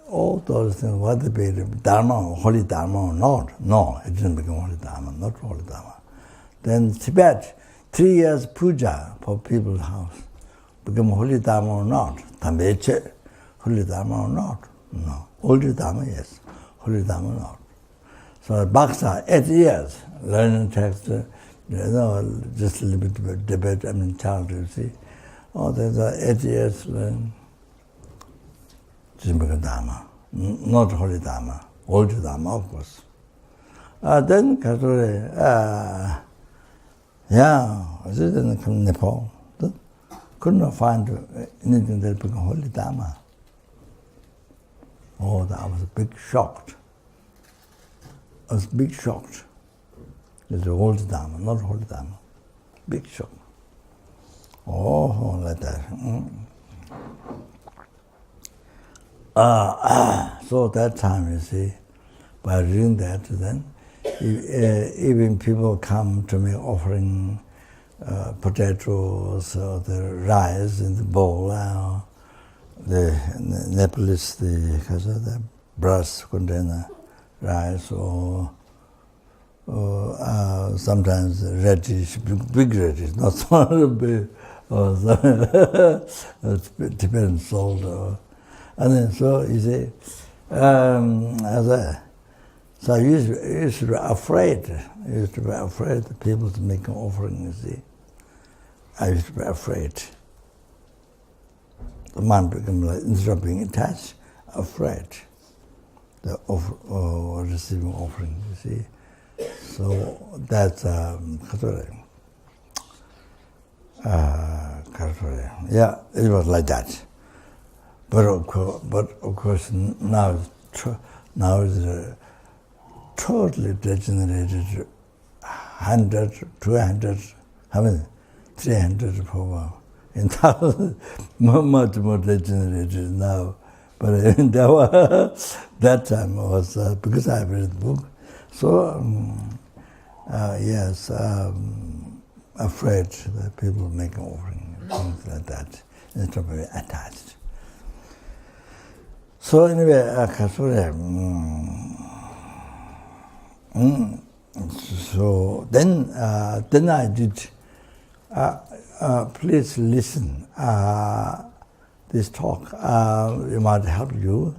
all those things, whether it be Dharma or Holy Dharma or not, no, it didn't become Holy Dharma, not Holy Dharma. Then Tibet, 3 years puja for people's house, become Holy Dharma or not. Tambeche, Holy Dharma or not? No. Holy Dharma, yes. Holy Dharma, not. So Bhaksa, 8 years, learning text, just a little bit of debate, child, you see. There's 8 years learning. Jimbaka Dharma, not Holy Dharma, Holy Dharma, of course. Then Kature, I was in Nepal. Could not find anything that became Holy Dharma. That was a big shock. I was big shocked. It's a Holy Dharma, not Holy Dharma. Big shock. Oh, like that. So that time, you see, by reading that, then, even people come to me offering potatoes or the rice in the bowl, the Nepalese, the brass container rice, or sometimes radish, big radish, not small, big, or Tibetan salt. And then, so you see, so I used to be afraid. I used to be afraid that people to make an offering, you see. I used to be afraid. The mind became like, instead of being attached, afraid of receiving offering, you see. So that's yeah, it was like that. But of course, now it's totally degenerated. 100, 200, how many? 300 per in thousands, much more degenerated now. But that time was because I read the book. So yes, afraid that people make an offering, things like that, instead of very attached. So anyway, so then I did. Please listen. This talk it might help you.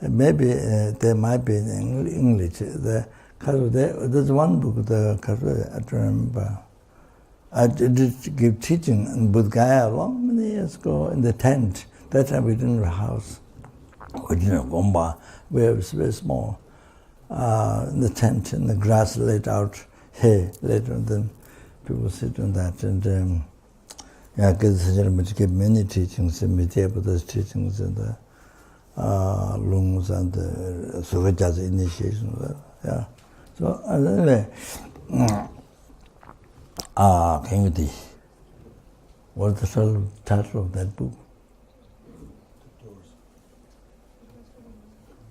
Maybe there might be in English. There's one book. I don't remember. I did give teaching in Bodh Gaya long many years ago in the tent. That time we didn't have a house. We didn't have Gomba. We were very small. In the tent, in the grass laid out, hay laid on, then people sit on that. And yeah, because give many teachings, Buddha's teachings, and the lungs and the Sugaja's initiation. Yeah. So anyway, can you see? What's the title of that book?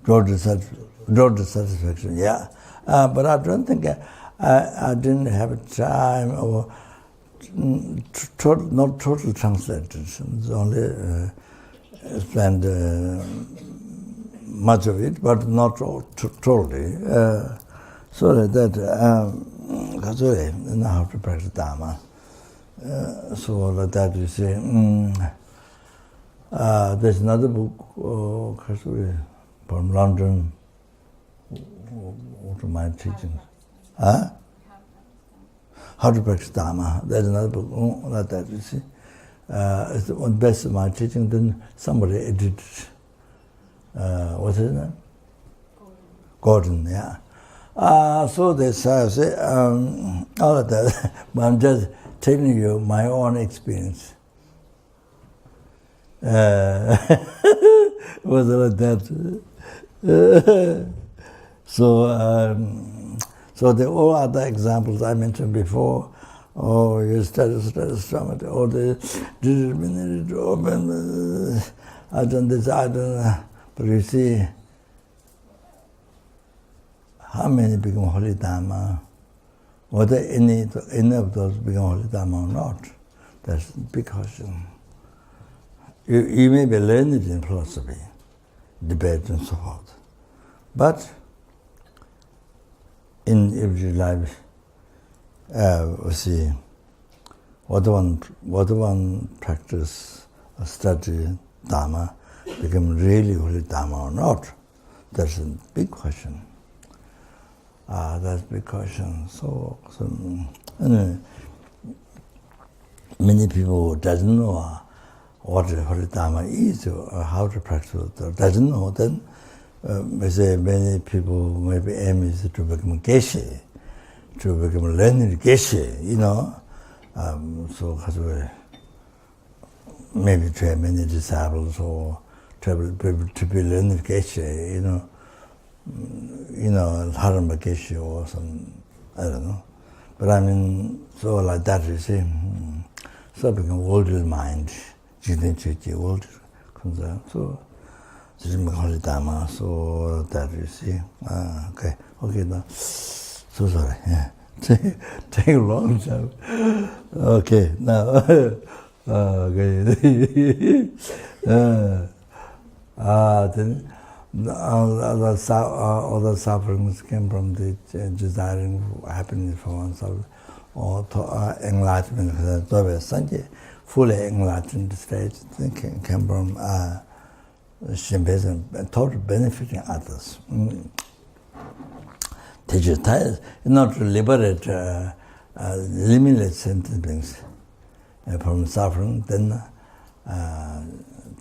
Door to Satisfaction, yeah. But I don't think I didn't have time or not total translated. It's only spent much of it, but not totally. So that now how to practice Dharma. So like that you see. There's another book, from London. What are my teachings? How to practice Dharma. There's another book like that, you see. It's the one best of my teaching. Then somebody edited. What's his name? Gordon, yeah. So they say, all of that. But I'm just telling you my own experience. Was like that. So the all other examples I mentioned before, you study Samadhi, or the minute open, I done this, I done. But you see, how many become Holy Dharma? Whether any of those become Holy Dharma or not, that's a big question. You may be learned in philosophy, debate and so forth. But in everyday life, we see what one practice or study Dharma become really Holy Dharma or not. That's a big question. That's a big question. So anyway, many people doesn't know what Holy Dharma is or how to practice it, doesn't know, then we say many people maybe aim is to become Geshe, to become learned Geshe, you know. So maybe to have many disciples or to be learned Geshe, you know. Kadampa Geshes or some, I don't know. But I mean, so like that, you see. So become older mind, older concern. So, Dharma, so that you see. Okay, now. So sorry. Yeah. Take a long time. Okay, now. Okay. Then other sufferings came from the desiring happiness for oneself or enlightenment. Fully enlightened state came from total benefiting others. Not to liberate limitless sentient beings from suffering, then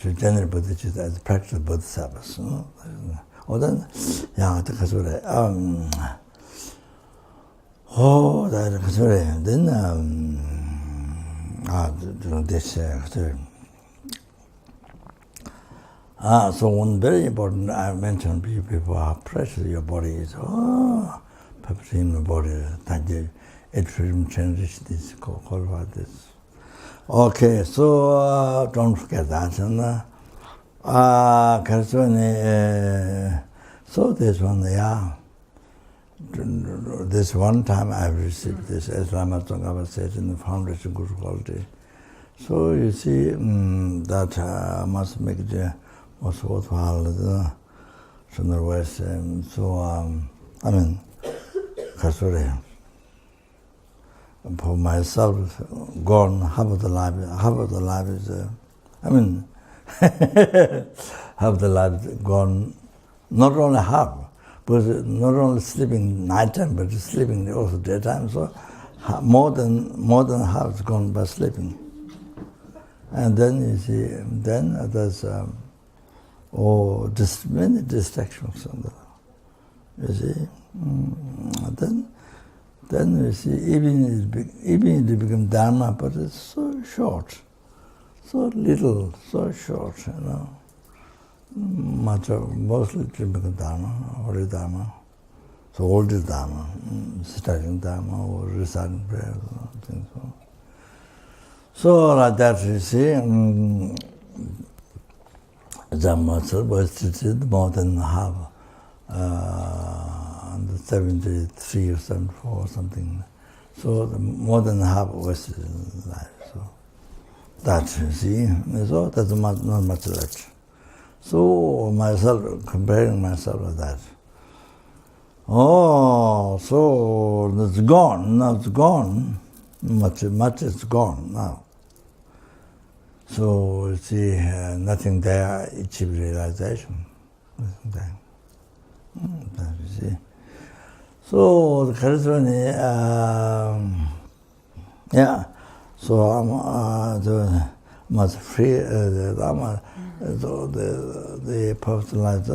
to generate bodhicitta as practical bodhisattvas. Or then, yeah, the kasure. That kasure. Then, this kasure. So one very important, I mentioned people how precious your body is. Preparing the body, it will change this, qualify this. Okay, so don't forget that. And so this one, yeah. This one time I received this, as Lama Tsongkhapa said in the Foundation Good Quality. So you see that must make it most worthwhile. So otherwise, I mean, for myself, gone, half of the life is, half the life is gone, not only half, but not only sleeping nighttime, but sleeping also daytime, so more than half is gone by sleeping. And then you see, then there's many distractions, you see. Then you see, even it become Dharma, but it's so short, so little, so short, Mostly to become Dharma, Holy Dharma, so older Dharma, studying Dharma or reciting prayers, things so. So like that, you see, Dhamma was more than half. 73 or 74 or something. So more than half was life. So that you see, so that's not much left. So myself, comparing myself with that. So it's gone. Now it's gone. Much is gone now. So you see, nothing there, achieve realization. Nothing there. That you see. So the charisma, yeah. So I'm much free. The perfect life,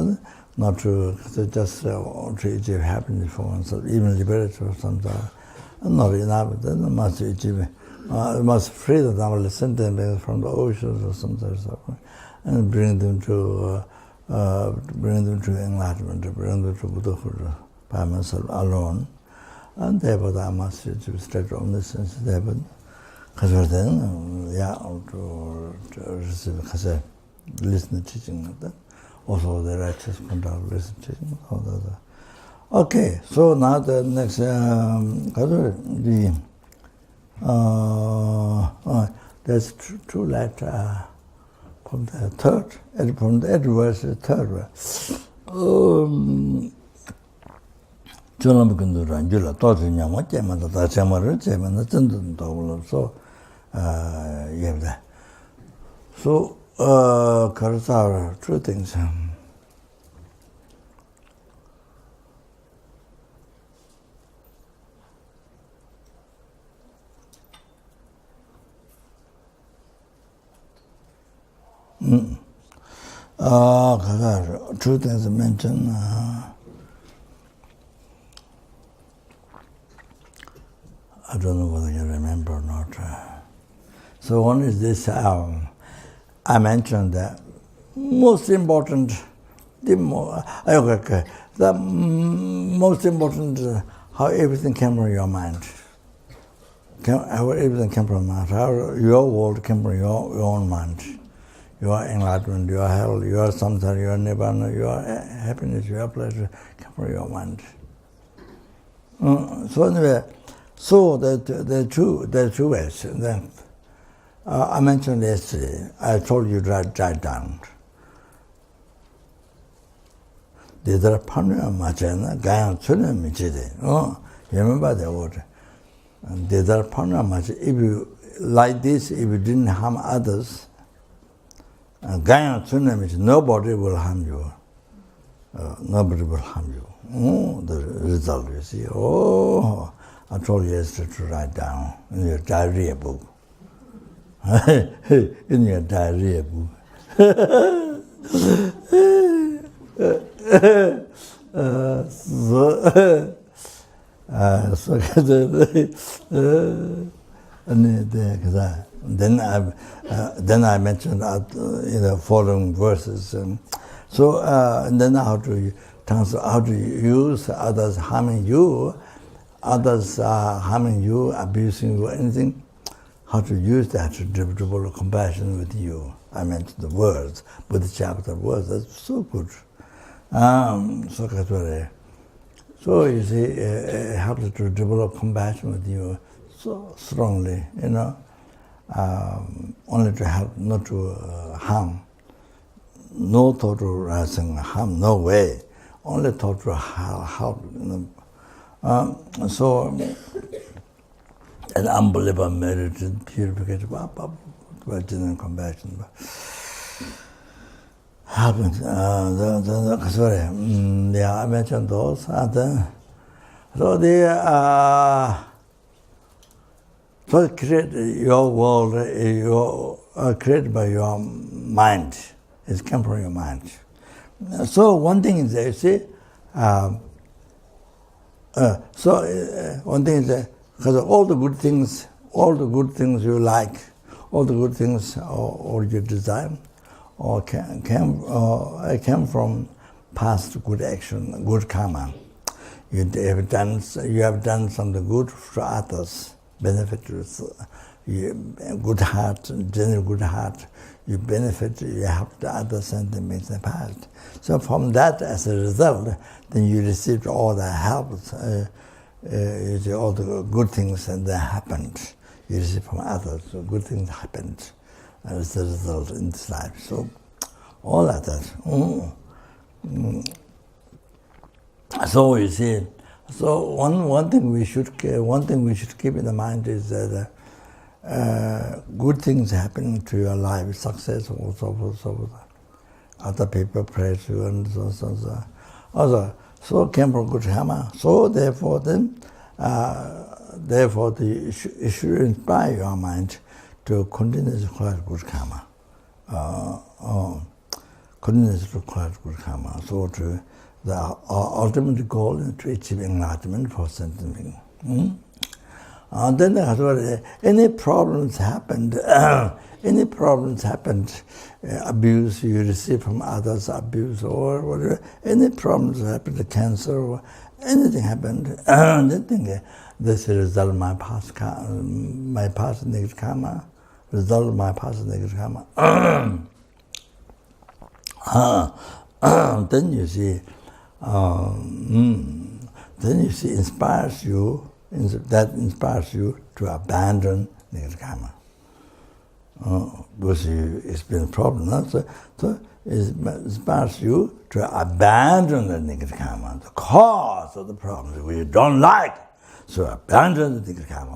not to just to achieve happiness for oneself, even liberate for sometimes. Not enough. Then must achieve. Must free the Dhamma sentient beings from the oceans or something, and bring them to enlightenment, bring them to Buddhahood by myself alone. And therefore I must achieve straight omniscience. Therefore, because then, to receive, because listen to teaching, also the righteous conduct, listen to teaching, all that. Okay, so now the next, there's two letters from the third, from the verse, the third verse. So, Karasara, two things. Two things mentioned. I don't know whether you remember or not. So one is this, I mentioned that most important The most important is how everything came from your mind. How everything came from mind. How your world came from your own mind. Your enlightenment, your hell, your samsara, your nibbana, your happiness, your pleasure came from your mind. So anyway, so there are two ways. Then, I mentioned yesterday, I told you to write down. Dedara Panya Machana, Gayan Tsuna Michide. You remember the word? Dedara Panya Mach. If you like this, if you didn't harm others, Gayan Tsuna Michide, nobody will harm you. Nobody will harm you. The result, you see. I told you yesterday to write down in your diarrhea book. In your diarrhea book. Then I mentioned following verses. And then how to use others harming you, abusing you, anything. How to use that to develop compassion with you. I mentioned the words, with the chapter words. That's so good. So you see, it helps to develop compassion with you so strongly, only to help, not to harm. No total harm, no way. Only total help. So, an unbelievable merit in purification, and compassion. Happens. Sorry. Yeah, I mentioned those. So so create your world, created by your mind. It comes from your mind. So one thing is, you see, one thing is, because all the good things you like, all the good things or you desire, or came from past good action, good karma. You have done something good for others, benefit good heart, genuine good heart. You benefit, you help the others, and they make the past. So from that, as a result, then you received all the help, all the good things that happened. You received from others, so good things happened as a result in this life. So all like that. So you see, so one thing we should keep in mind is that good things happen to your life, success also. Other people praise you and so. Also came from good karma. So therefore you should inspire your mind to continuously collect good karma. Continuously collect good karma. So the ultimate goal is to achieve enlightenment for sentient being. Then any problems happened, abuse you receive from others, abuse or whatever, any problems happened, cancer or anything happened, then think this is a result of my past negative karma, then you see, inspires you to abandon negative karma. Because it's been a problem, no? So it inspires you to abandon the negative karma, the cause of the problem we don't like. So abandon the negative karma.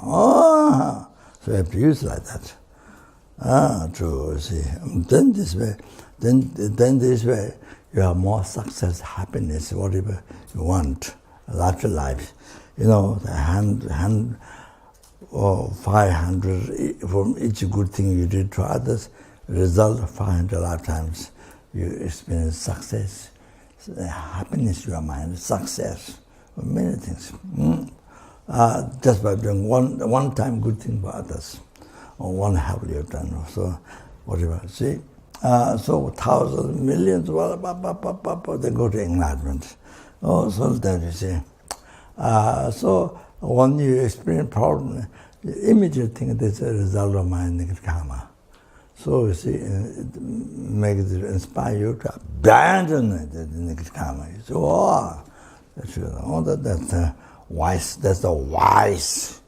So you have to use it like that. To see. Then this way, you have more success, happiness, whatever you want, a larger life. The hand or 500 from each good thing you did to others, result 500 lifetimes. You experience success, happiness in your mind, success, many things. Just by doing one time good thing for others, or one help you've done. So whatever. See, So thousands, millions, they go to enlightenment. Oh, so that you see. So when you experience problem, you immediately think this is a result of my negative karma. So you see, it makes it inspire you to abandon the negative karma. You say, oh, that's the wise. That's the wise.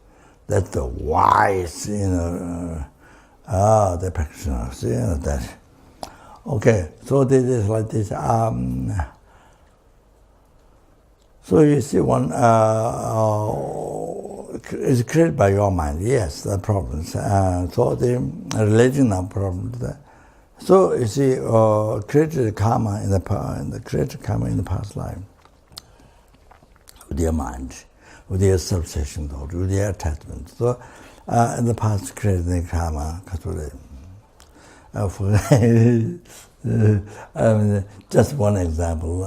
That's the wise. The practitioner. See that. Okay, so this is like this. So you see, one is created by your mind. Yes, the problems. So the relating of problems. So you see, created karma in the created karma in the past life with your mind, with your self-session thought, with your attachment. So in the past created the karma. Just one example.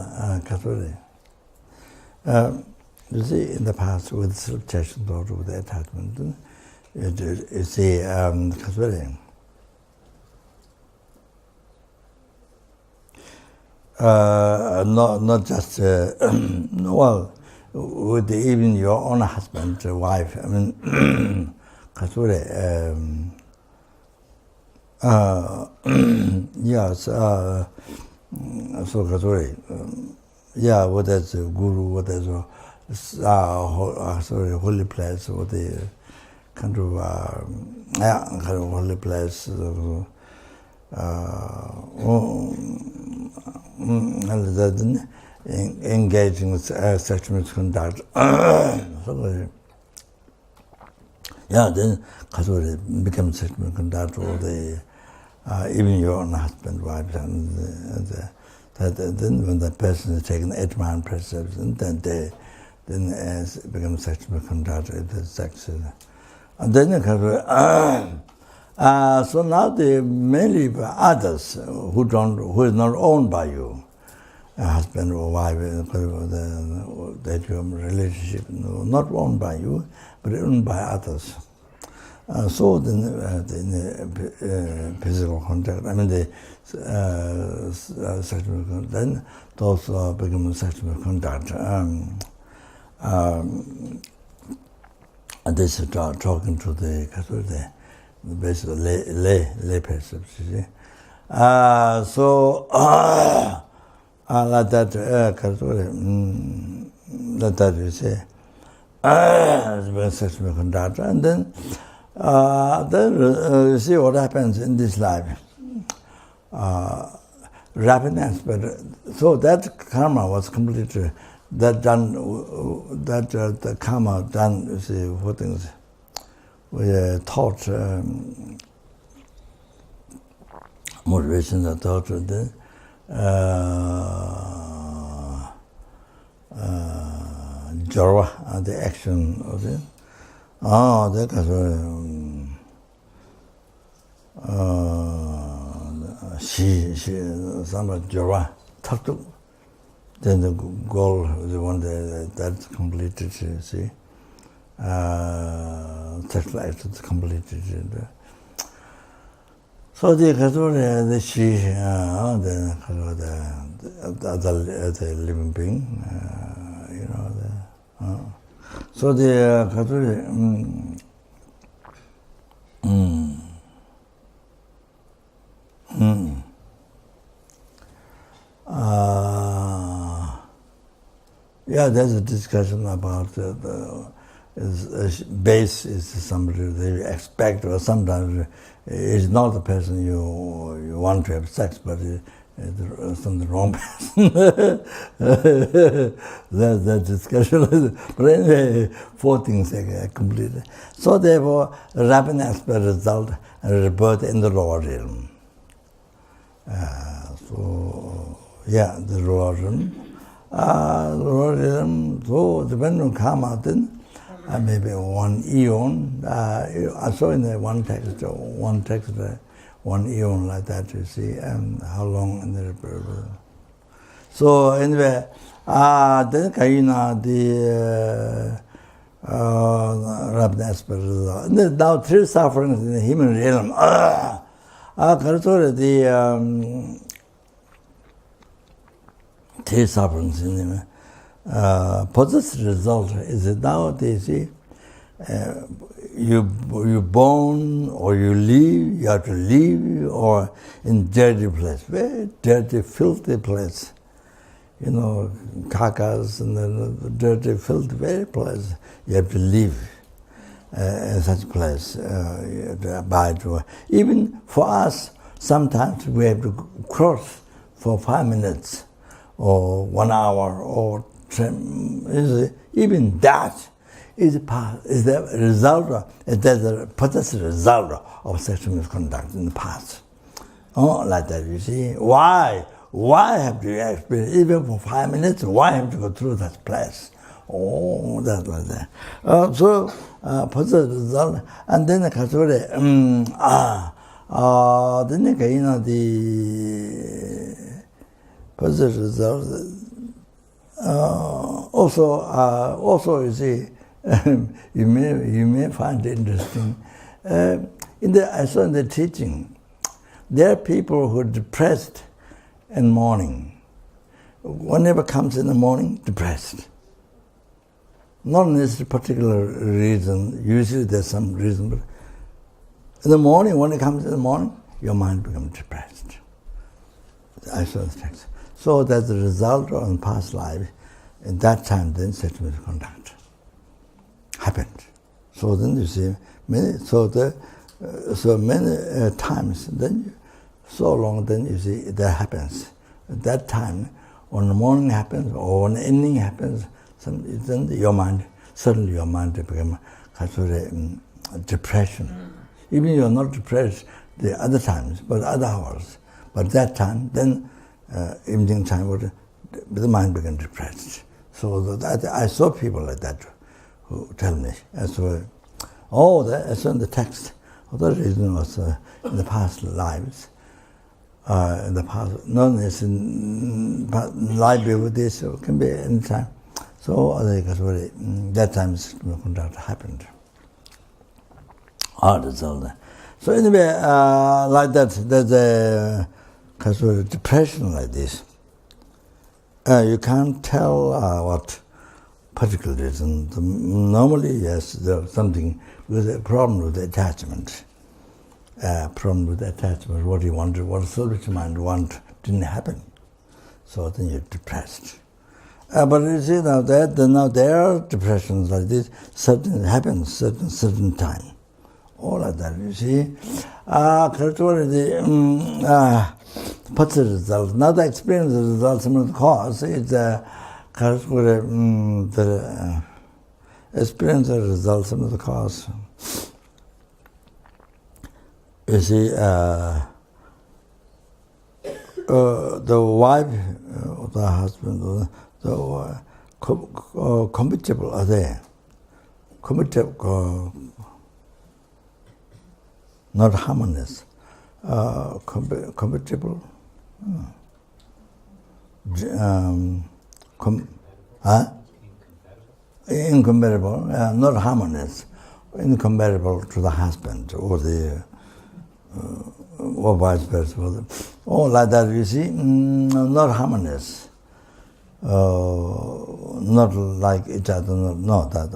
You see, in the past, with self-session thought, with the attachment, you see, not just well, with even your own husband, wife. I mean, yes. So yeah, what is guru? What is holy place? What the kind of holy place? Engaging with sexual misconduct. Yeah, then become sexual misconduct, or even your own husband, wife, and then when the person is taking 8 mind precepts, and then they become sexual misconduct, sex, and then so now they mainly others who is not owned by you, husband or wife, that your relationship not owned by you, but owned by others. So then the physical contact, I mean the sexual contact, then those become sexual contact. And this is talking to the basically lay precepts, you see. So like that, like that you say, sexual contact, and then you see what happens in this life. Rapid aspect. So that karma was completely the karma done. You see what things we taught motivation, the thought, the jorva, the action of it. That she some jorva talk. Then the goal, the one that's completed. See, sexual act is completed. So the she, the living being, so the yeah, there's a discussion about base is somebody they expect, or sometimes it's not the person you want to have sex, but it's the wrong person. That's that discussion. But anyway, 4 things are completed. So therefore, rapid aspect result rebirth in the lower realm. So yeah, the lower realm. So depending on karma, then maybe 1 eon. I saw in the one text, 1 eon like that, you see, and how long in the rebirth. So anyway, then Kayina, the rapid aspect result. Now 3 sufferings in the human realm. 그래서 the taste sufferings in possess result is that nowadays you born or you live, you have to live or in dirty place, very dirty, filthy place. You know, carcass and then dirty, filthy, very place. You have to live in such place. You have to abide to. Even for us, sometimes we have to cross for 5 minutes or 1 hour or 10. Even that is the result of sexual misconduct in the past. Oh, like that, you see. Why? Why have to experience, even for 5 minutes, why have to go through that place? Oh, that's like that. So, positive result. And then, then, you know, the positive result. Also, you see, you may find it interesting. I saw in the teaching, there are people who are depressed in morning. Whenever comes in the morning, depressed. Not necessarily particular reason. Usually there's some reason, but in the morning, when it comes in the morning, your mind becomes depressed. I saw the text. So that's the result of past life. In that time, then sexual misconduct happened. So then you see many times. Then so long, then you see that happens. At that time, when the morning happens or when the evening happens, then your mind becomes depression. Even you're not depressed the other times, but other hours. But that time, then evening time, the mind becomes depressed. So that I saw people like that who tell me. That's why, I saw in the text. The reason was in the past lives. In the past, not in life before this, it can be any time. So that time misconduct happened. So anyway, like that, there's a kind of depression like this. You can't tell what particular reason. Normally, yes, there's something with a problem with attachment. Problem with attachment, what you wanted, what selfish mind want, didn't happen. So then you're depressed. But you see now there are depressions like this. Certain happens certain time. All like that. You see, what's the result? Now the experience the result, some of the cause is the experience the result, some of the cause. You see, the wife or the husband, compatible are there. Not harmonious. Compatible. Incompatible. Not harmonious. Incompatible to the husband or the or vice versa. Oh, like that, you see, not harmonious. Not like each other, no, that.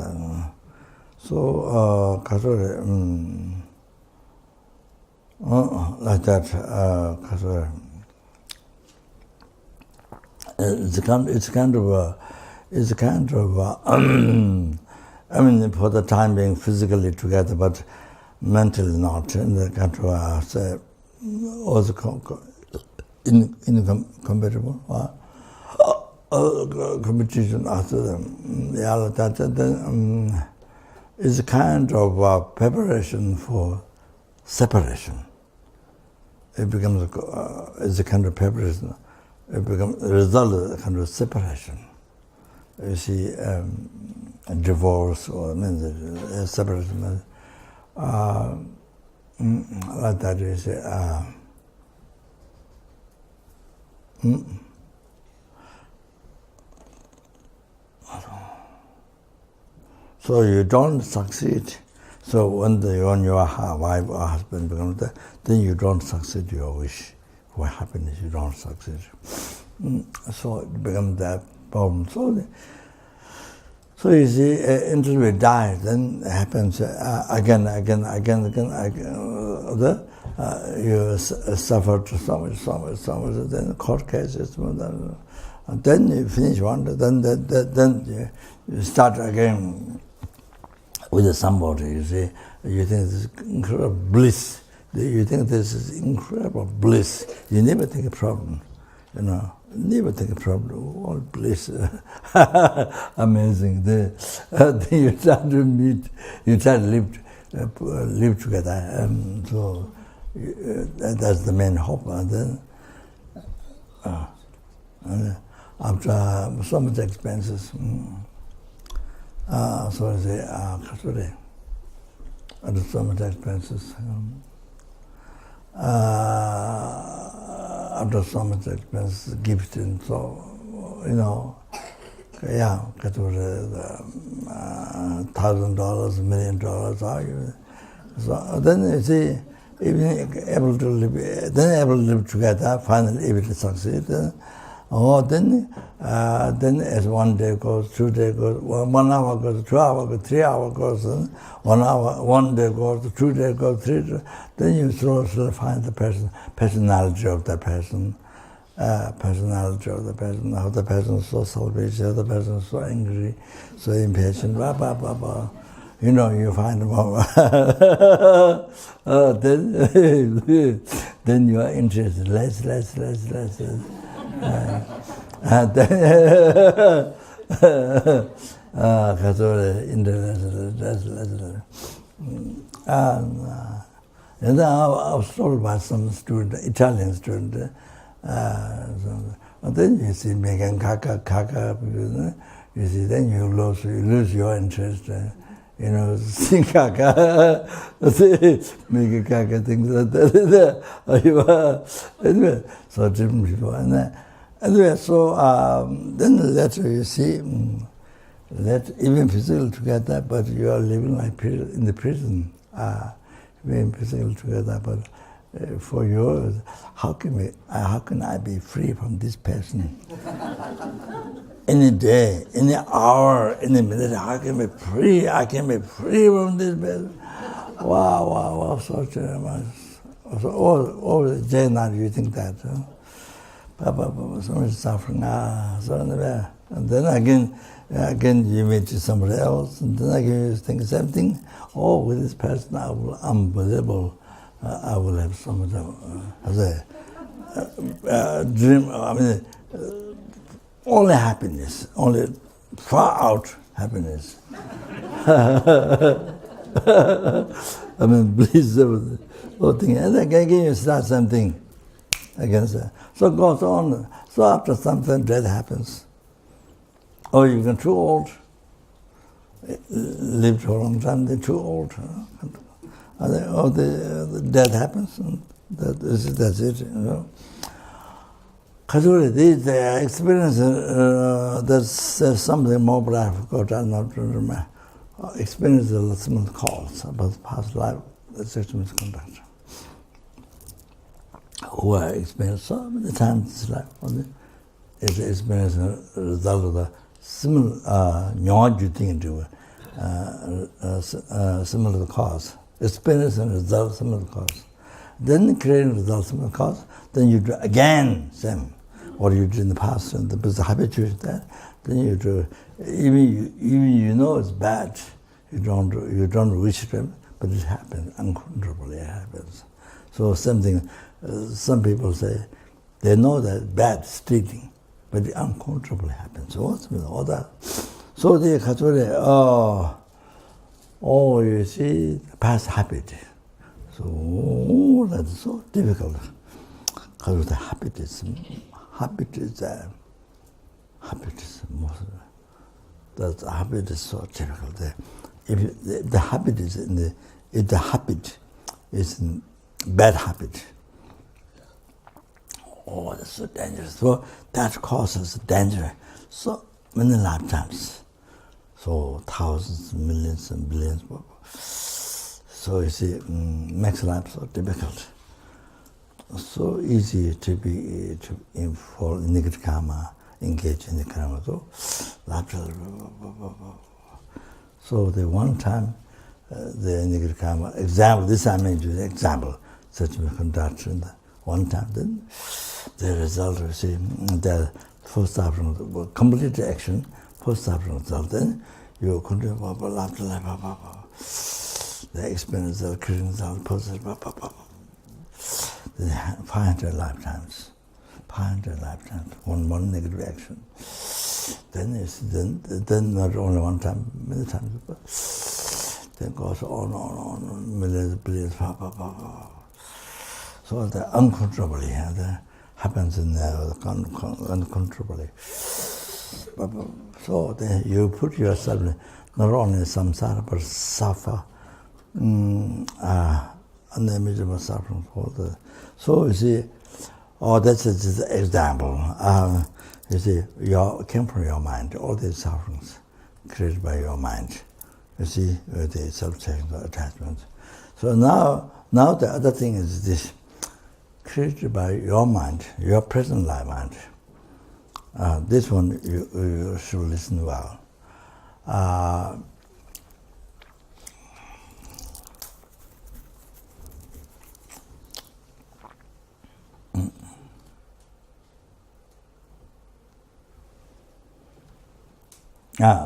So, like that, it's kind of I mean, for the time being, physically together, but mentally not, and the country also incompatible. Competition after them. Then is a kind of preparation for separation. It becomes it's a kind of preparation. It becomes a result of a kind of separation. You see, a divorce or separation. Like that you say. So you don't succeed. So when your wife or husband becomes that, then you don't succeed your wish for happiness. You don't succeed. So it becomes that problem. So you see, until we die, then it happens again. You suffer so much. Then court cases, and then you finish one. Then you start again with somebody. You see, you think this is incredible bliss. You think this is incredible bliss. You never think a problem, Never think a problem. All bliss, amazing. Then you try to meet, you try to live together. So that's the main hope. And then after so much expenses, so they sorry, after so much expenses. After so much expense, gift and so, it was $1,000, $1 million. So then you see, even able to live together, finally able to succeed. Then as 1 day goes, 2 days goes, 1 hour goes, 2 hours goes, 3 hours goes, 1 hour, 1 day goes, 2 days goes, 3 days. Then you slowly find the personality of the person, how the person is so selfish, how the person is so angry, so impatient, blah, blah, blah, blah. You find them then you are interested less. And then and then I was told by some student, Italian student, and then you see making kaka, you see, then you lose your interest. Sing kaka, make kaka things like that. Anyway, so different people. Anyway, so then later you see that even physical together, but you are living like in the prison. Being physical together, but for you, how can I be free from this person? Any day, any hour, any minute, how can I be free? I can be free from this person. Wow, so much. So all day and night you think that. So much suffering. And then again you meet somebody else, and then again you think the same thing. With this person, unbelievable. I will have so much dream. Only happiness, only far out happiness. Bliss, whole thing. And again you start something against that. So it goes on. So after something, death happens. Or you get too old. Lived for a long time, they're too old. The death happens, and that's it. Because the experience, there's something more, but I forgot, I'm not remember. Experience the someone calls about the past life, the sexual misconduct. Who I experienced so many times in this life. It's experience a result of the similar thing to similar cause. Experience and result, similar cause. Then creating result, similar cause. Then you do again same. What you did in the past, and the habitude that. Then you do even it's bad. You don't wish it, but it happens uncontrollably. It happens. So something. Some people say they know that bad stealing, but it uncontrollably happens. So what's with all that? So the Kachore, you see, past habit. So that's so difficult. Because the habit is most. That habit is so difficult. If the habit is if the habit is bad habit. That's so dangerous. So that causes danger. So many lifetimes. So thousands, millions, and billions. So you see, makes life so difficult. So easy to be fall in negative karma, engage in the karma. So the one time, the negative karma example. This I mean to the example. Such a conduct in the one time. Then the result, you see, the first after complete action, first after result. Then you continue the experience of creating result, positive. 500 lifetimes, 500 lifetimes, one negative action. Then not only one time, many times. Then goes on, millions, billions, So the uncontrollably, that happens in there, uncontrollably. So then you put yourself not only samsara, but suffer, unimaginable suffering for the. So you see, that's just an example. You see, came from your mind. All these sufferings created by your mind. You see, the self-taking attachment. So now the other thing is this, created by your mind, your present life mind. This one you should listen well.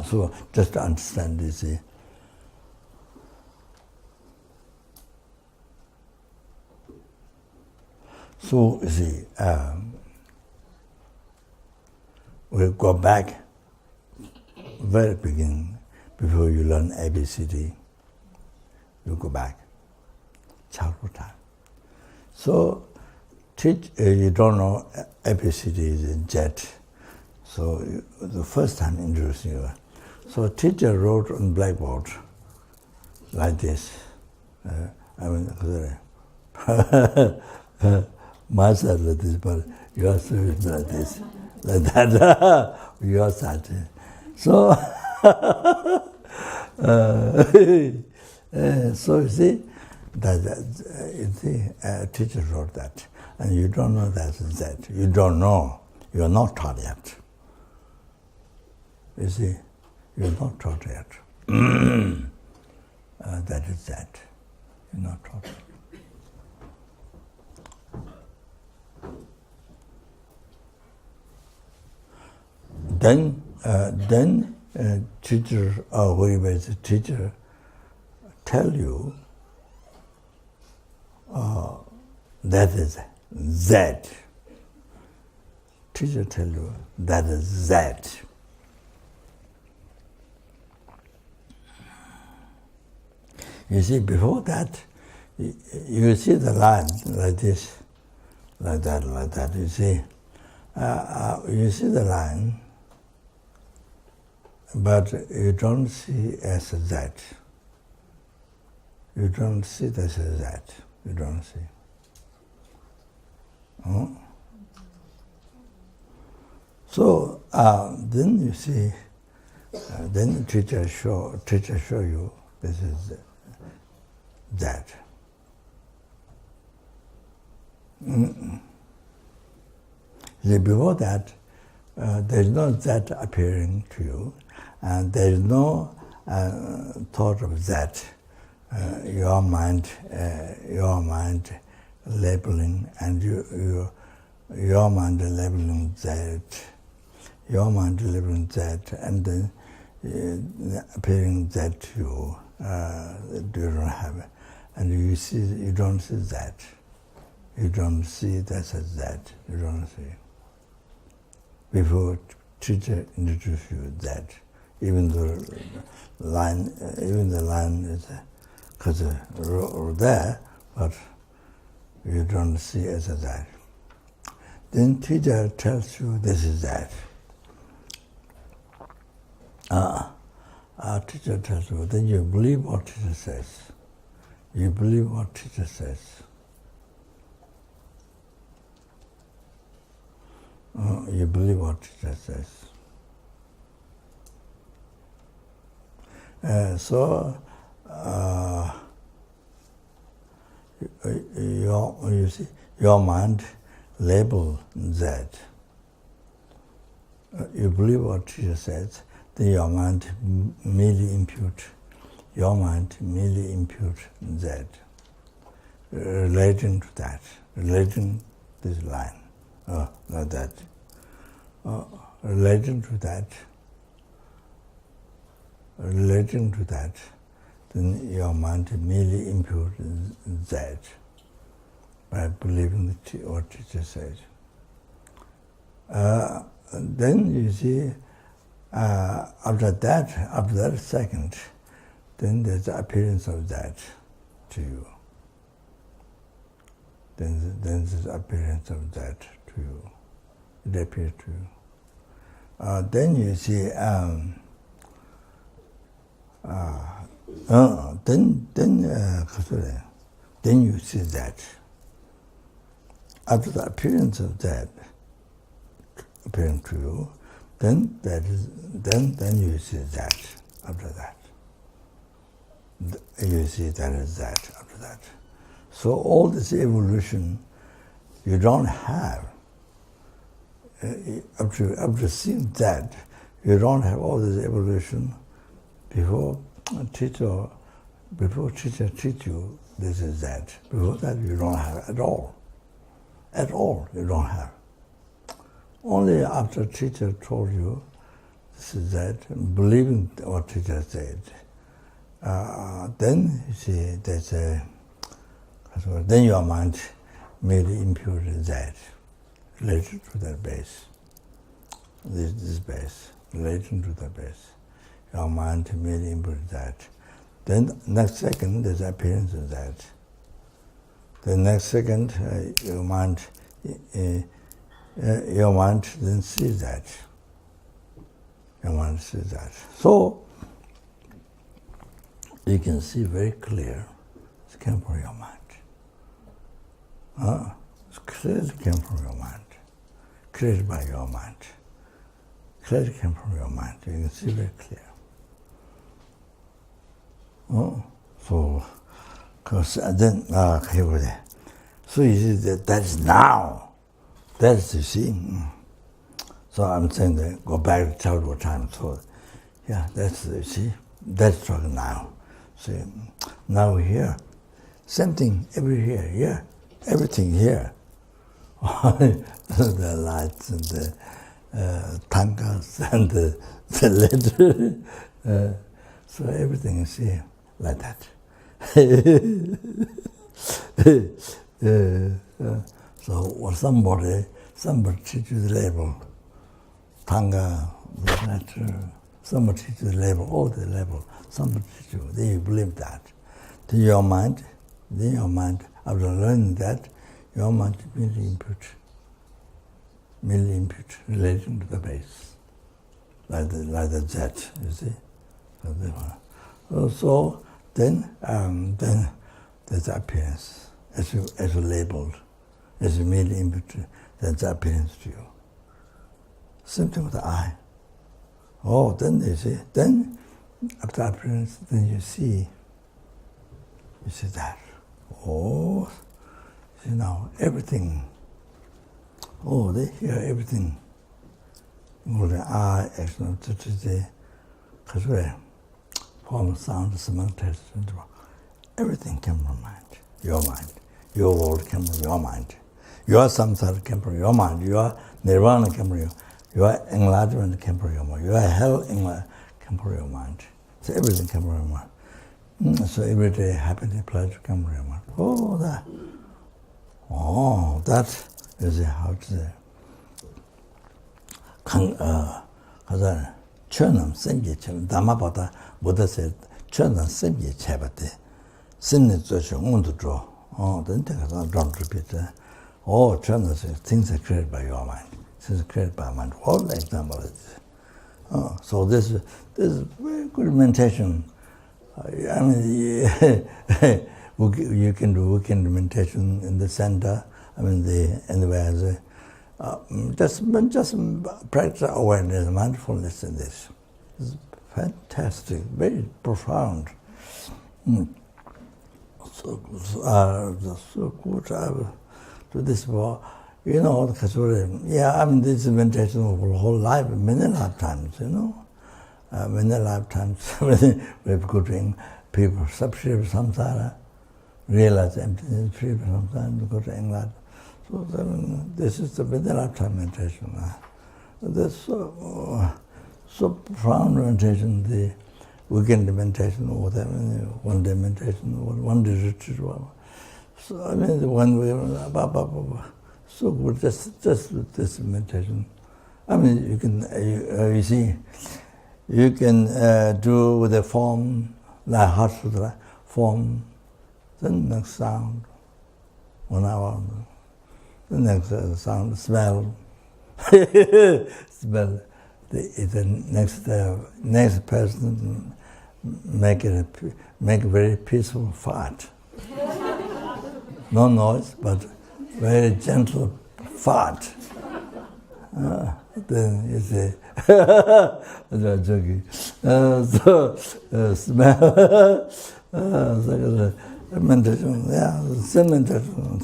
So just to understand this. So you see, we'll go back very beginning before you learn ABCD. You go back, childhood time. So you don't know ABCD is in jet. So the first time introducing you. So teacher wrote on blackboard like this. Myself like this, but your service like this, like that. Your side. So, so you see, teacher wrote that, and you don't know that's that. You don't know. You are not taught yet. You see, you're not taught yet. That is that. You're not taught yet. Then teacher or whoever is a teacher tell you that is that. Teacher tell you that is that. You see, before that, you see the line like this, like that. You see, you see the line, but you don't see as that. You don't see this as that. You don't see. So then you see, then teacher show you this is that. See, before that, there is no that appearing to you, and there is no thought of that. Your mind labeling, and your mind labeling that. Your mind labeling that, and then appearing that to you. You don't have it, and you don't see that. You don't see that as that. You don't see. Before teacher introduce you that, even the line is because there, but you don't see as that. Then teacher tells you this is that. Teacher tells you, then you believe what teacher says. You believe what teacher says. You believe what teacher says. you see, your mind label that. You believe what teacher says, then your mind merely impute. Your mind merely impute that. Relating to that, relating this line, like that. Relating to that, then your mind merely impute that by believing what teacher said. Then you see, after that second, then there's the appearance of that to you. Then there's the appearance of that to you. It appears to you. Then you see, then you see that. After the appearance of that appearing to you, then you see that. After that, you see that is that. After that, so all this evolution you don't have. After seeing that, you don't have all this evolution before teacher teach you this is that. Before that you don't have at all. At all you don't have. Only after teacher told you this is that, believing what teacher said, then you see there's then your mind merely imputed that, related to that base. This base, relating to the base. Your mind merely imputed that. Then next second there's appearance of that. The next second your mind then sees that. Your mind sees that. So you can see very clear it came from your mind. It clearly came from your mind. Created by your mind. Clearly came from your mind. You can see very clear. So, because then, so you see that is now. That's, you see. So I'm saying that go back to childhood time. So, yeah, that's, you see, that's talking now. See, now we're here. Same thing, here. Everything here. The lights and the tankas and the letter. So everything is here like that. So or somebody teaches the label, tanga, letter, somebody teaches the label, all the label, somebody teaches you, then you believe that. Then your mind, after learning that, your mind merely impute, relating to the base, like the Z, you see. So then there's appearance, as you labeled, as you merely impute, there's appearance to you. Same thing with the eye. Oh, then you see, then after appearance, then you see that. Oh, see now, everything. Oh, they hear everything. All the eye, action, form, sound, smell, taste, everything came from mind, your mind. Your world came from your mind. Your samsara came from your mind. Your nirvana came from your enlightenment came from your mind. Your hell came from your mind. So everything came from your mind. So every day, happiness, pleasure came from your mind. That is how to say. Chönam semye cheba, Dhamma bata Buddha said, chönam semye cheba te, sinne zosho ngundu zho, then take a don't repeat. Chönam says, things are created by your mind, things are created by mind. What example is this? So this is very good meditation. I mean, you can do weekend meditation in the center. I mean, anywhere. Just practice awareness, mindfulness in this. It's fantastic, very profound. so good. I will do this for, you know, yeah, I mean, this is meditation of the whole life, many lifetimes, you know. Many lifetimes, we've got people, subscribe samsara, realize emptiness, free from samsara, go to enlightenment. So this is the many lifetime meditation. This so profound meditation, the weekend meditation, or whatever, one day meditation, one day retreat. So I mean, when we so good, just with this meditation. I mean, you can you see, you can do with a form like Heart Sutra form, then next sound, 1 hour, the next sound, smell, smell. The next person make a very peaceful fart. No noise, but very gentle fart. Then you see, I'm joking. Smell, meditation, yeah, same meditation.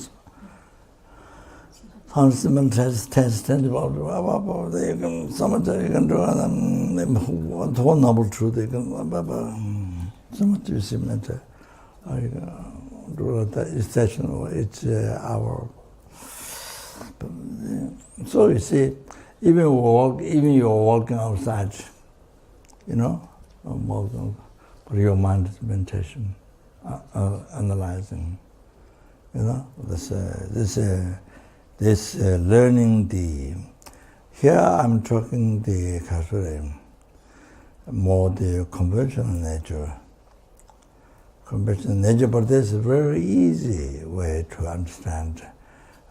Constant test, about you can some you can do one noble truth, you can so much you see mental. I do that session or each hour. So you see, even you're walking outside, you know, walking, but your mind is meditation, analyzing, you know, this learning the, here I'm talking the more the conventional nature. Conventional nature, but there's a very easy way to understand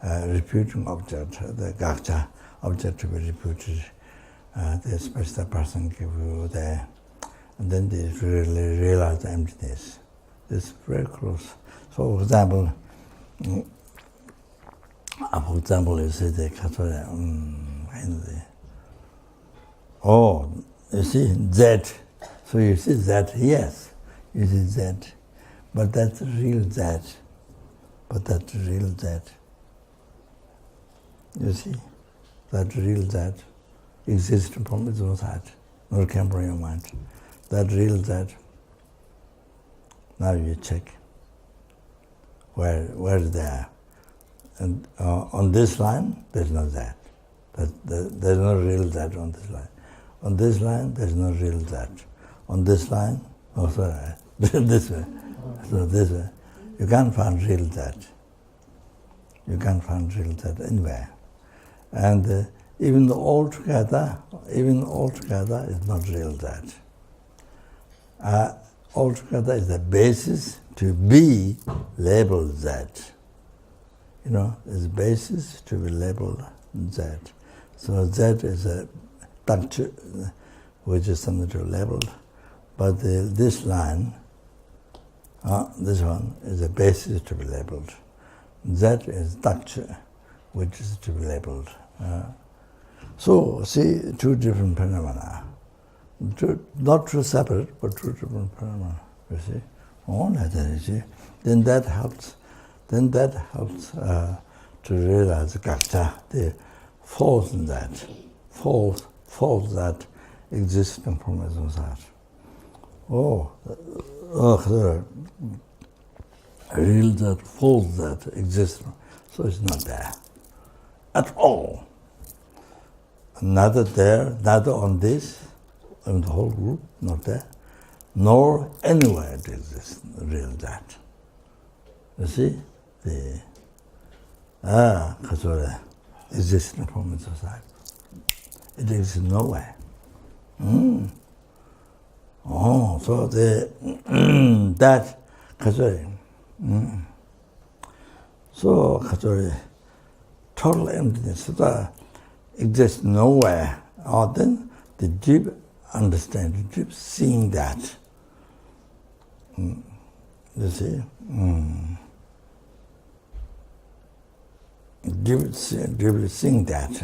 reputing object, the gakcha object to be reputed. The special person give you there, and then they really realize the emptiness. It's very close. So, for example, you see the oh, you see Z. So you see Z, yes, you see Z. But that's real Z. But that's real Z. You see, that real Z exists from its own side, not came from your mind. That real Z. Now you check where is there. And on this line, there's no Z. There's no real Z on this line. On this line, there's no real Z. On this line, oh sorry, this way. So this way. You can't find real Z. You can't find real Z anywhere. And even altogether is not real Z. Altogether is the basis to be labeled Z. You know, is the basis to be labeled Z. So Z is a structure which is something to label, but this line, this one, is a basis to be labeled. Z is structure which is to be labeled. So, see, two different phenomena. Not two separate, but two different phenomena, you see. All like that, you see. Then that helps to realize the the false in that, false that exists in from its own side. Real that, false that exists, so it's not there at all. Neither there, neither on this, in the whole group, not there, nor anywhere it exists, real that. You see? The exists from its side. It exists nowhere. Oh, so that kachori. So kachori, total emptiness that exists nowhere. Or then the deep understanding, deep seeing that. You see? Deeply seeing that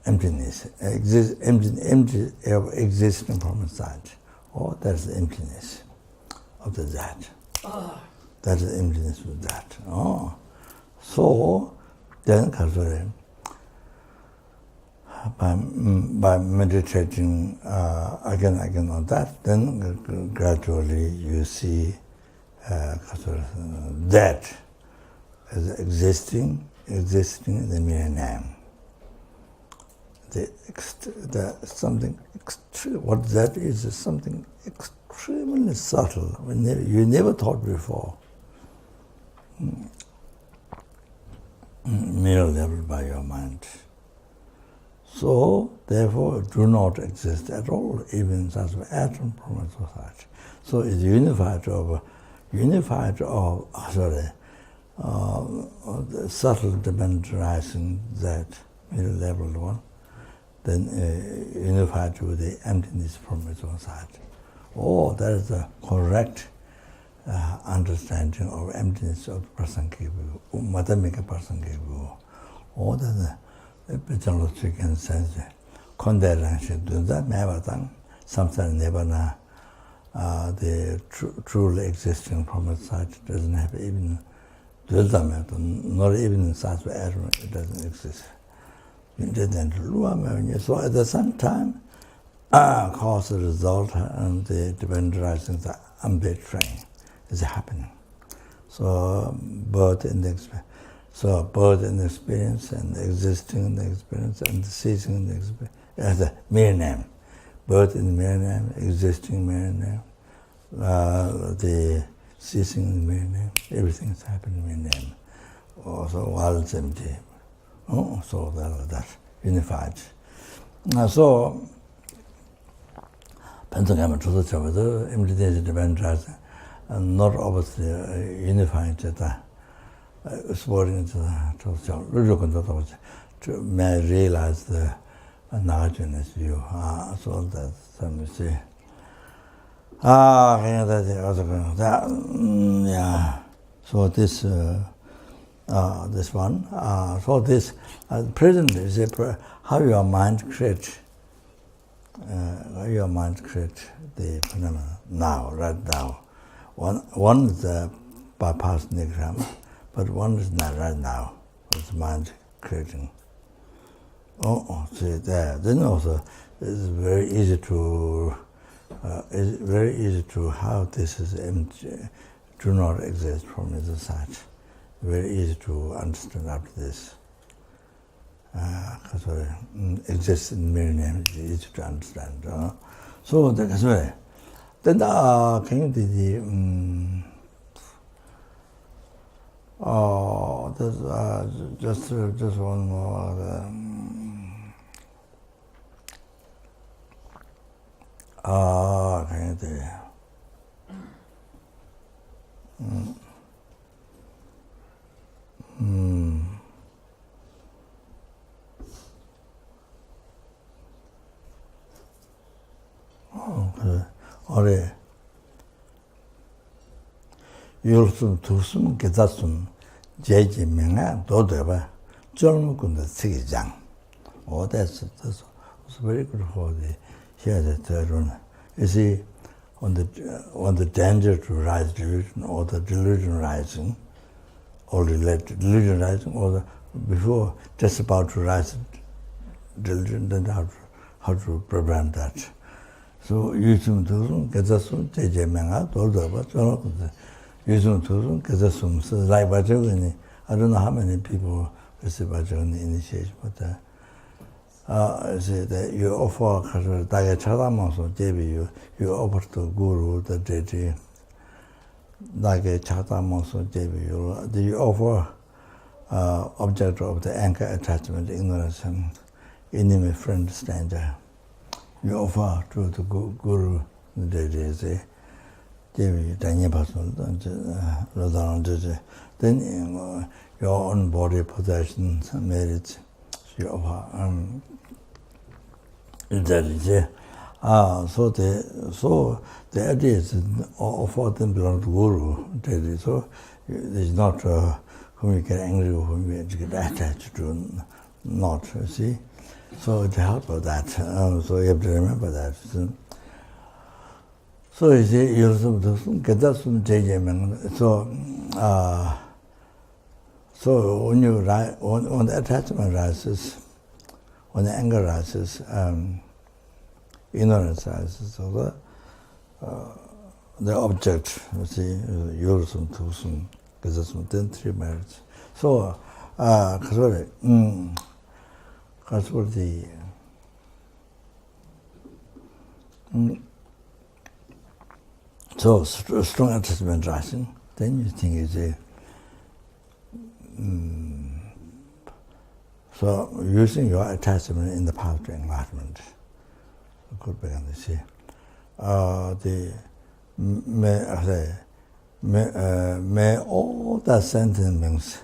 emptiness empty existing from inside. Oh, that's the emptiness of the that. That is emptiness with that. So then by meditating again on that, then gradually you see that as existing in the mere name. Something extreme. What that is something extremely subtle. You never thought before. Mere level by your mind. So therefore, do not exist at all, even such an atom from a society. So it's unified of the subtle dimensionalizing that middle level one, then unified with the emptiness from its own side. That is the correct understanding of emptiness of the person kebu, madamika person kebu. That the Pichalogic and sense, Konderanshi Dunza, Mavatan, sometimes never the truly existing from its side doesn't have even not even in such atom, it doesn't exist. So at the same time, cause the result and the dimensionalizing the unbetraying is happening. So birth in the experience and existing in the experience and ceasing in the experience as a mere name. Birth in the mere name, existing in the mere name, the ceasing in the mere name, everything is happening in the mere name. So while it's empty. So that unified. So Pentagama to the Chavada, emptiness depends not obviously unifying that sporting to the to may realize the narrowness view. So that let me see. So this this one. So this present is how your mind creates. Your mind creates the phenomena now, right now. One is by past nigram, but one is not right now. It's mind creating. See there. Then also it's very easy to how this is empty, do not exist from the other side. Very easy to understand after this. Because exists in mere name is easy to understand. So that's why. Then can you just one more. Can you 어래 요즘 두숨 게다숨 제지명아 도대바 젊은군데 세계장 어디서 very good for the here the third one. You see on the danger to rise delusion or the delusion rising or related delusion rising or the, before just about to rise delusion, then how to prevent that. So usum tusun kesasum jejemenga doldoba 저는 usum tusun kesasum so like bajogani. I don't know how many people receive bajogani initiation, but say that you offer daga chadamaso jebi you offer to guru the deity daga chadamaso jebi you offer object of the anchor attachment ignorance and enemy friend stranger. You offer to the guru the deity jebi danya pasol then your own body possessions merits you offer so the idea is offer them belong to guru deity. So it's not whom you get angry or whom you get attached to, not, you see. So it helps with that. So you have to remember that. So you see, you get that from JJ. So when you when the attachment rises, when the anger rises, ignorance rises. So the object, you see, yorsum, tusum, gazasum, then 3 merits. So, that's what the so strong attachment rising, then you think is a so using your attachment in the path to enlightenment could begin to see may all the sentient beings,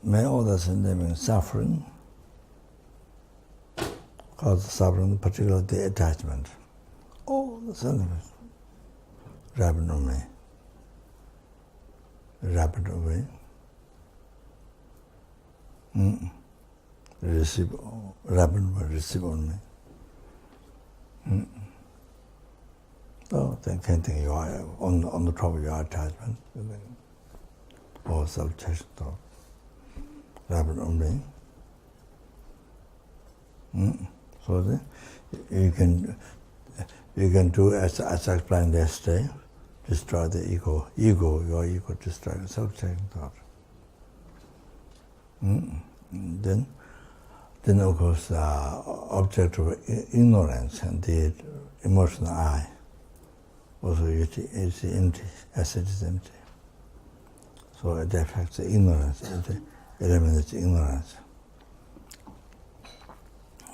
may all the sentient beings suffering, cause suffering, particularly the attachment. All the sentient beings rapid away. Receive receive on me. So then can't think you are on the top of your attachment, or self-chasing thought. Rapid on me. So then you can do as I explained yesterday, destroy the ego, your ego destroy self-chasing thought. Then of course the object of ignorance and the emotional I also is empty, as it is empty. So it affects the ignorance, it eliminates ignorance.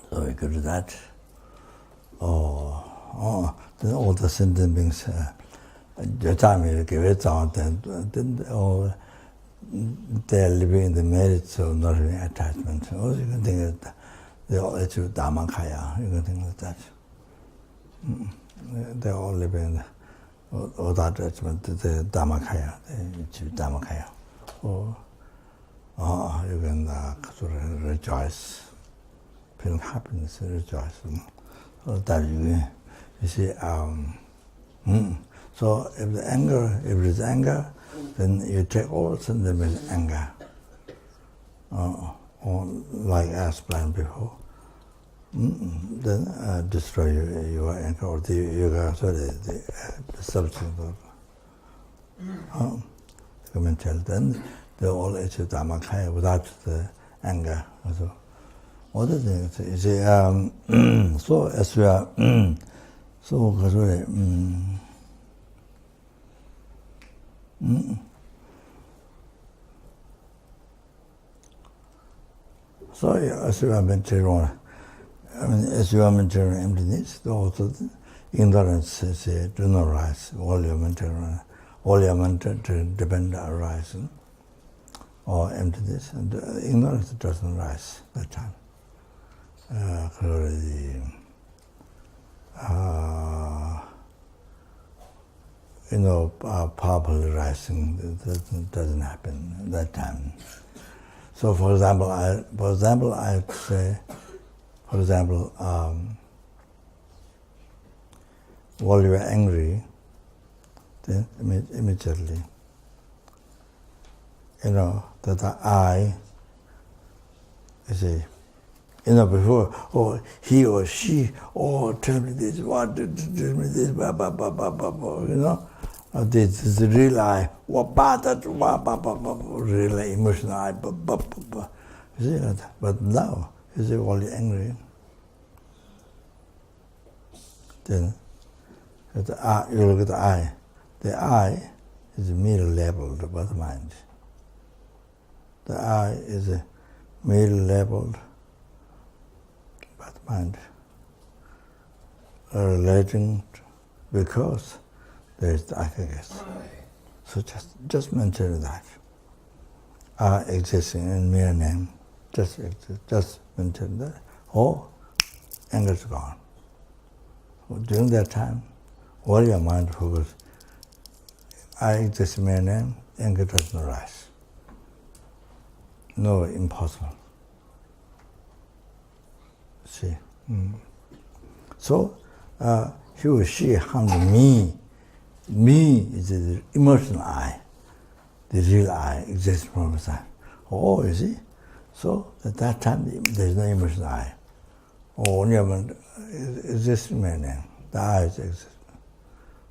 So we could do that. Then all the sentient beings, they are living in the merits of not having attachment. Also, you can think that they all achieve Dharma Kaya. You can think like that. They all live in without attachment to the Dharma Kaya. They achieve Dharma Kaya. Or you can sort of rejoice, feel happiness, rejoice. So that you see. So if it is anger, then you take all sentient beings anger, or like I explained before. Then destroy your anger or the substance of mental. Then they all achieve Dharma Kaya without the anger. Also, other things. You see, so as we are, so as you are mentioning, as you are mentioning emptiness, also the ignorance do not rise. All your mental depend on rising or emptiness, and ignorance doesn't rise that time. Powerful rising doesn't happen at that time. So, for example, I say, while you are angry, then immediately, that the I, before, he or she, tell me this, tell me this, this is the real I, real emotional I, you see that? But now, you see, while you're angry, then you look at the I. The I is merely labeled by the mind. The I is merely labeled by the mind, relating because there is the I-guess. So just mention that. I existing in mere name, just mention that. Or anger is gone. So during that time, all your mind focus, I exist in mere name, anger does not rise. No, impossible. See. So, he or she handle me. Me is the emotional I. The real I exists from inside. Oh, you see? So at that time, there's no emotional I. Only existing man, the I is existing.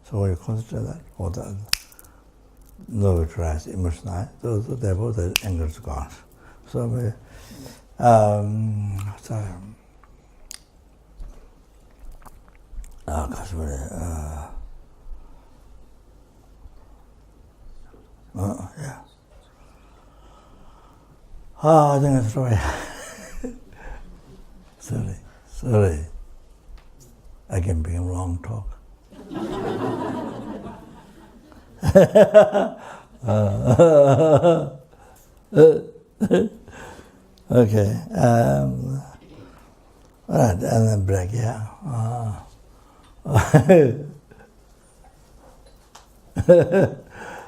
So when you consider that, or the neutralized emotional I, so therefore the anger is gone. So, sorry. Yeah. I think that's right. Sorry. I can be in wrong talk. Okay. Right, and then break, yeah.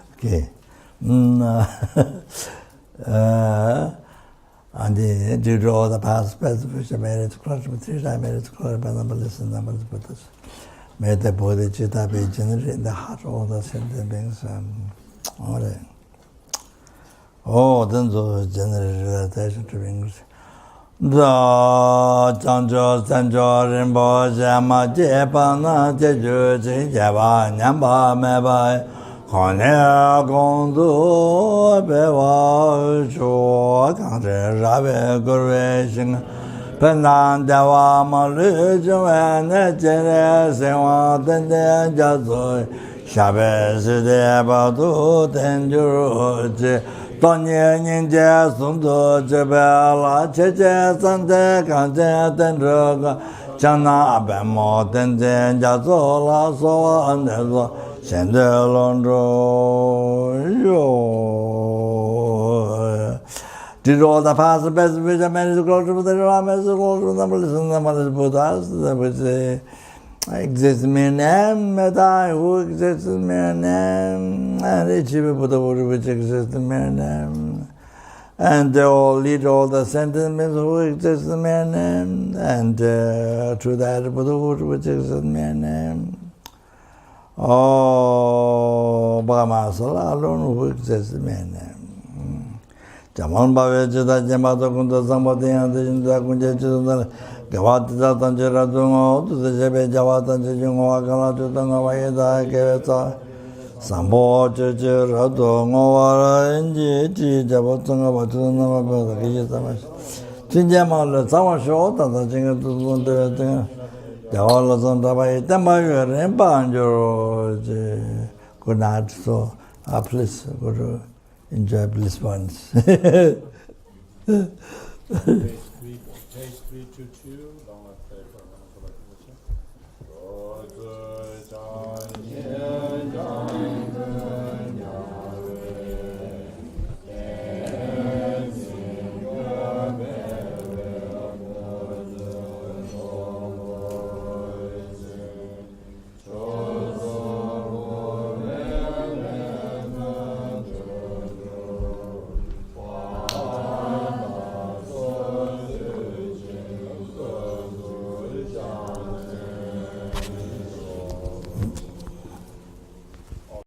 Okay. And due to all the past specific merit closure, 3 times merit closure, by number listen, number Buddhas. May the bodhicitta be generated in the heart of all the sentient beings. All right. Oh, then those generated attention to beings. Da Chanjo Sanjo Rinpoche Ma Jepa Na Jeju Jin Jeba Nyamba Meba Kone Gongdu Bewa Shu Kangzhe Rabe Gurwe Shing Pendan Dewa Ma Lu Jwe Ne Jere Sewa Tende Jazu Shabe Side Badu Tenjuru Ji Tanye Ninja Sundu Jebela Cheche Sante Kanje Tenruga Chana Abemo Tenzin Jazola Soa Andezo Shende Londro Yo Did all the past best which I managed to go to the Ramas, the Buddhas, which exists in my name, I who exists in my name, and each Buddha which exists in my name. And they all lead all the sentiments who exist in my name, and through that Buddha which exists in my name. Oh, Brahmasala alone who exists in my name. Jaman Bave Jita Jamato Kunta Sambati and the Jinda Kunja Chitana Gavata Tanjira Dungo to the Jebe Javata Jingo Akala Chutanga Vayeta Keveta Sambo Chichi Radongo Inji Javatanga Vatuna Kijitamash Chinjamal Samasho Tata Jinga to Sunta Javala Santa Vayetama Rempanjo. Good night. So, please go to enjoy bliss once.